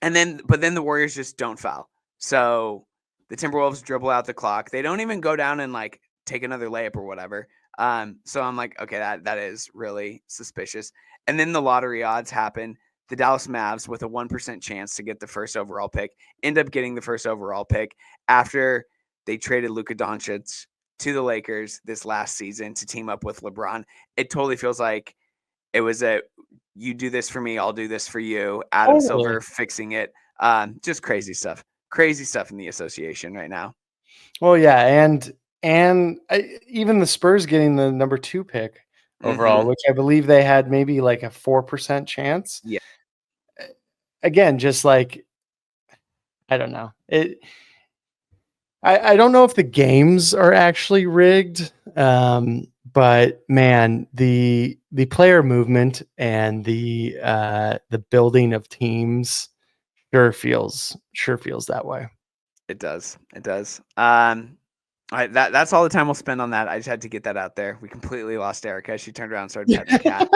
then the Warriors just don't foul. So the Timberwolves dribble out the clock. They don't even go down and like take another layup or whatever. So I'm like, okay, that is really suspicious. And then the lottery odds happen. The Dallas Mavs, with a 1% chance to get the first overall pick, end up getting the first overall pick after they traded Luka Doncic to the Lakers this last season to team up with LeBron. It totally feels like it was you do this for me, I'll do this for you. Adam Silver fixing it. Just crazy stuff. Crazy stuff in the association right now. Well, yeah, and even the Spurs getting the number 2 pick overall, which I believe they had maybe like a 4% chance. Yeah. Again, just like, I don't know. I don't know if the games are actually rigged, but man, the player movement and the building of teams sure feels that way. It does. That's all the time we'll spend on that. I just had to get that out there. We completely lost Erica. She turned around and started petting the cat.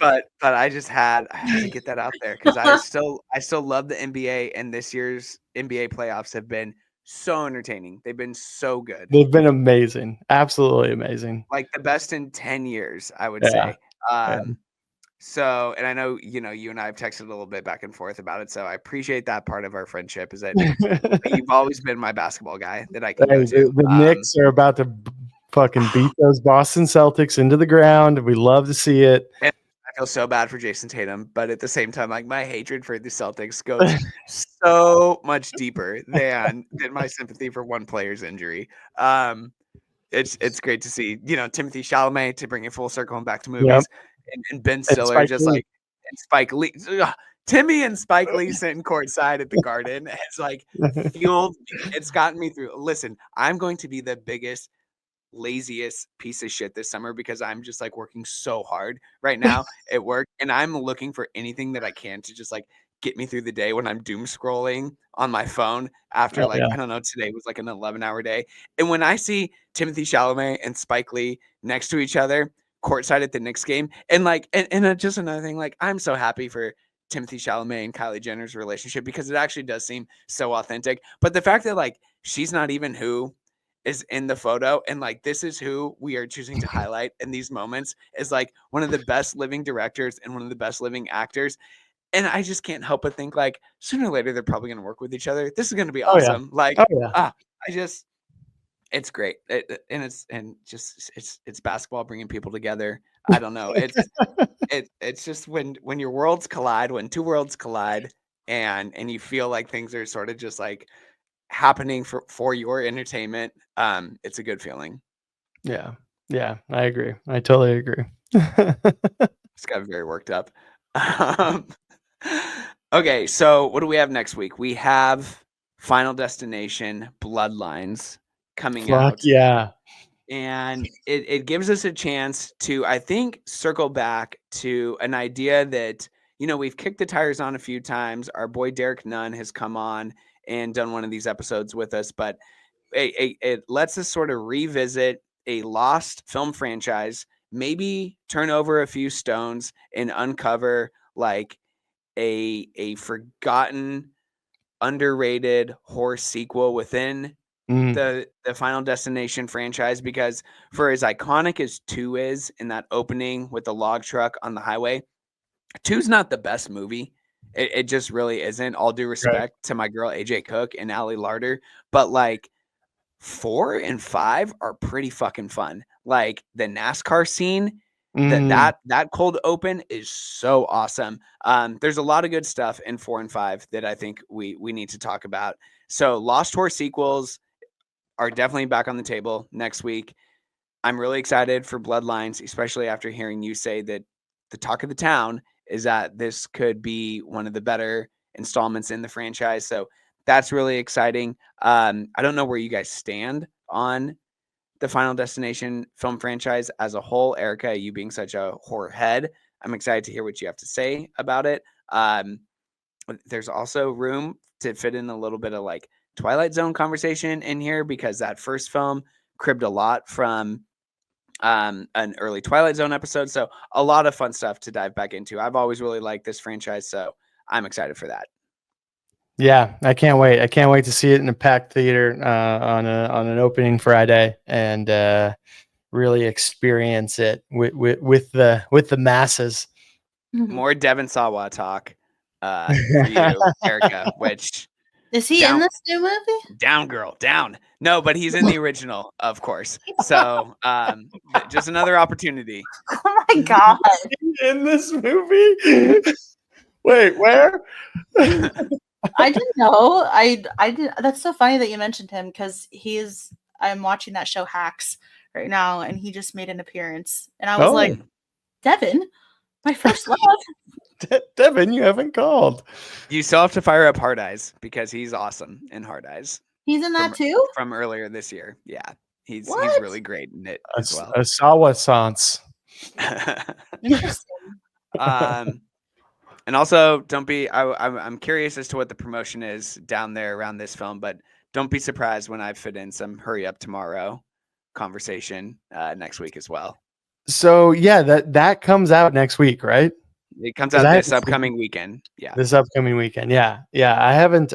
But I had to get that out there because I still love the NBA, and this year's NBA playoffs have been so entertaining. They've been so good. They've been amazing. Absolutely amazing. Like the best in 10 years, I would say. So, and I know, you and I have texted a little bit back and forth about it. So I appreciate that part of our friendship is that you've always been my basketball guy that I can go to. The Knicks are about to fucking beat those Boston Celtics into the ground. We love to see it. And I feel so bad for Jason Tatum, but at the same time, like my hatred for the Celtics goes so much deeper than my sympathy for one player's injury. It's great to see, Timothy Chalamet, to bring it full circle and back to movies, and Ben Stiller, just like, and Spike Lee. Timmy and Spike Lee sitting courtside at the Garden has like fueled. It's gotten me through. Listen, I'm going to be the biggest, laziest piece of shit this summer because I'm just like working so hard right now at work, and I'm looking for anything that I can to just like get me through the day when I'm doom scrolling on my phone after I don't know, today was like an 11-hour day. And when I see Timothy Chalamet and Spike Lee next to each other courtside at the Knicks game, and just another thing, like I'm so happy for Timothy Chalamet and Kylie Jenner's relationship because it actually does seem so authentic. But the fact that like she's not even who is in the photo, and like this is who we are choosing to highlight in these moments, is like one of the best living directors and one of the best living actors. And I just can't help but think like sooner or later they're probably going to work with each other. This is going to be awesome. It's great. It's basketball bringing people together. I don't know. It's just when your worlds collide, when two worlds collide, and you feel like things are sort of just like happening for your entertainment. It's a good feeling. Yeah, I agree. I totally agree. Just got very worked up. Okay, so what do we have next week? We have Final Destination Bloodlines coming out. Yeah. And it gives us a chance to, I think, circle back to an idea that, we've kicked the tires on a few times. Our boy Derek Nunn has come on and done one of these episodes with us, but it lets us sort of revisit a lost film franchise, maybe turn over a few stones and uncover like a forgotten, underrated horror sequel within the Final Destination franchise, because for as iconic as 2 is in that opening with the log truck on the highway, 2's not the best movie. It just really isn't. All due respect to my girl AJ Cook and Ali Larder, but like 4 and 5 are pretty fucking fun. Like the NASCAR scene, that cold open is so awesome. There's a lot of good stuff in 4 and 5 that I think we need to talk about. So Lost Horror sequels are definitely back on the table next week. I'm really excited for Bloodlines, especially after hearing you say that the talk of the town is that this could be one of the better installments in the franchise. So that's really exciting. I don't know where you guys stand on the Final Destination film franchise as a whole. Erica, you being such a horror head, I'm excited to hear what you have to say about it. there's also room to fit in a little bit of like Twilight Zone conversation in here, because that first film cribbed a lot from an early Twilight Zone episode. So a lot of fun stuff to dive back into. I've always really liked this franchise, so I'm excited for that. Yeah, I can't wait. I can't wait to see it in a packed theater on an opening Friday and really experience it with the masses. More Devon Sawa talk for you, Erica. Which is he in this new movie? Down, girl, down. No, but he's in the original, of course. So just another opportunity. Oh my god! In this movie? Wait, where? I didn't know. I did. That's so funny that you mentioned him, because I'm watching that show Hacks right now, and he just made an appearance, and I was like, Devin, my first love. Devin, you haven't called. You still have to fire up Hard Eyes, because he's awesome in Hard Eyes. He's in that too? From earlier this year. Yeah. He's really great in it as well. Asawa Sans. And also, don't be. I'm curious as to what the promotion is down there around this film, but don't be surprised when I fit in some hurry up tomorrow conversation next week as well. So yeah, that comes out next week, right? It comes out this upcoming weekend. Yeah, this upcoming weekend. Yeah. I haven't.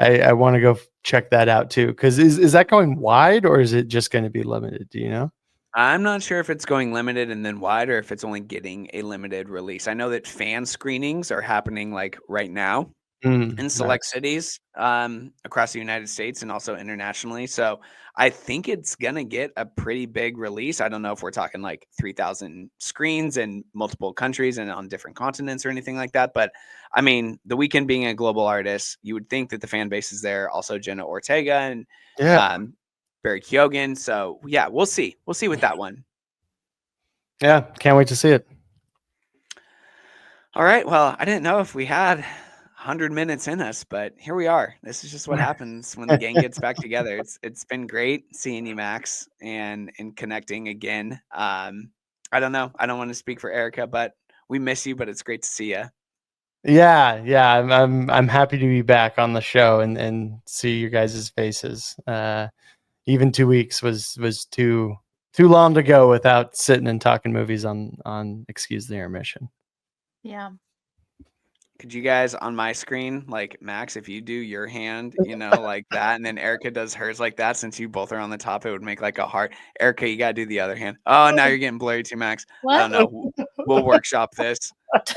I want to go check that out too. Because is that going wide, or is it just going to be limited? Do you know? I'm not sure if it's going limited and then wide, or if it's only getting a limited release. I know that fan screenings are happening like right now in select cities across the United States and also internationally. So I think it's going to get a pretty big release. I don't know if we're talking like 3,000 screens in multiple countries and on different continents or anything like that. But I mean, The Weeknd being a global artist, you would think that the fan base is there. Also Jenna Ortega and Barry Keoghan. So yeah, we'll see. We'll see with that one. Yeah, can't wait to see it. All right. Well, I didn't know if we had 100 minutes in us, but here we are. This is just what happens when the gang gets back together. It's been great seeing you, Max, and connecting again. I don't know. I don't want to speak for Erica, but we miss you. But it's great to see you. Yeah. I'm happy to be back on the show and see your guys' faces. Even 2 weeks was too long to go without sitting and talking movies on Excuse the Intermission. Yeah. Could you guys on my screen, like Max, if you do your hand, like that, and then Erica does hers like that, since you both are on the top, it would make like a heart. Erica, you gotta do the other hand. Oh, now you're getting blurry too, Max. What? I don't know. We'll workshop this. Check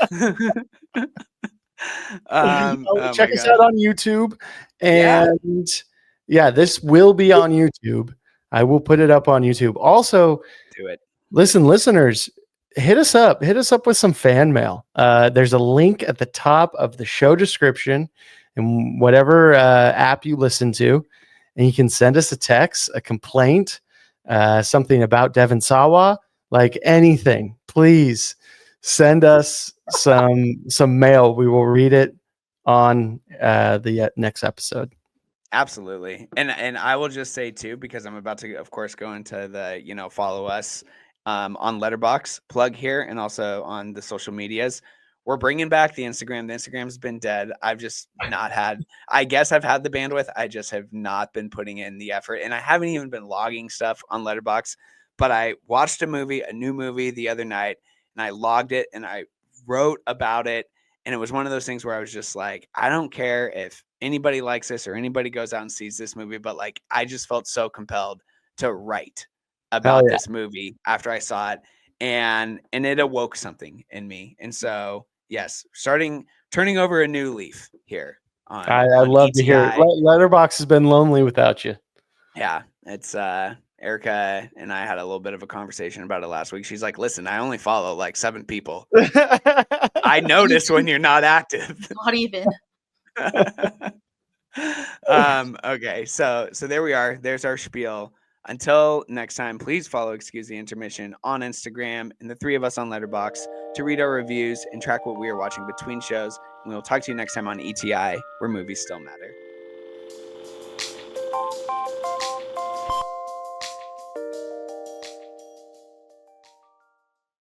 us out on YouTube, and yeah, this will be on YouTube. I will put it up on YouTube. Also, do it. Listen, listeners, hit us up with some fan mail. There's a link at the top of the show description and whatever app you listen to, and you can send us a text, a complaint, something about Devon Sawa, like anything. Please send us some mail. We will read it on the next episode. Absolutely. And I will just say too, because I'm about to, of course, go into the, follow us on Letterboxd, plug here, and also on the social medias. We're bringing back the Instagram. The Instagram's been dead. I've just not had, I guess I've had the bandwidth. I just have not been putting in the effort, and I haven't even been logging stuff on Letterboxd. But I watched a new movie the other night, and I logged it and I wrote about it. And it was one of those things where I was just like, I don't care if anybody likes this or anybody goes out and sees this movie, but like, I just felt so compelled to write about this movie after I saw it, and it awoke something in me. And so, yes, turning over a new leaf here. I love ETI. To hear it. Letterboxd has been lonely without you. Yeah, it's Erica and I had a little bit of a conversation about it last week. She's like, listen, I only follow like 7 people. I notice when you're not active. Not even. Okay, so there we are. There's our spiel. Until next time, please follow Excuse the Intermission on Instagram and the 3 of us on Letterboxd to read our reviews and track what we are watching between shows. And we will talk to you next time on ETI, where movies still matter.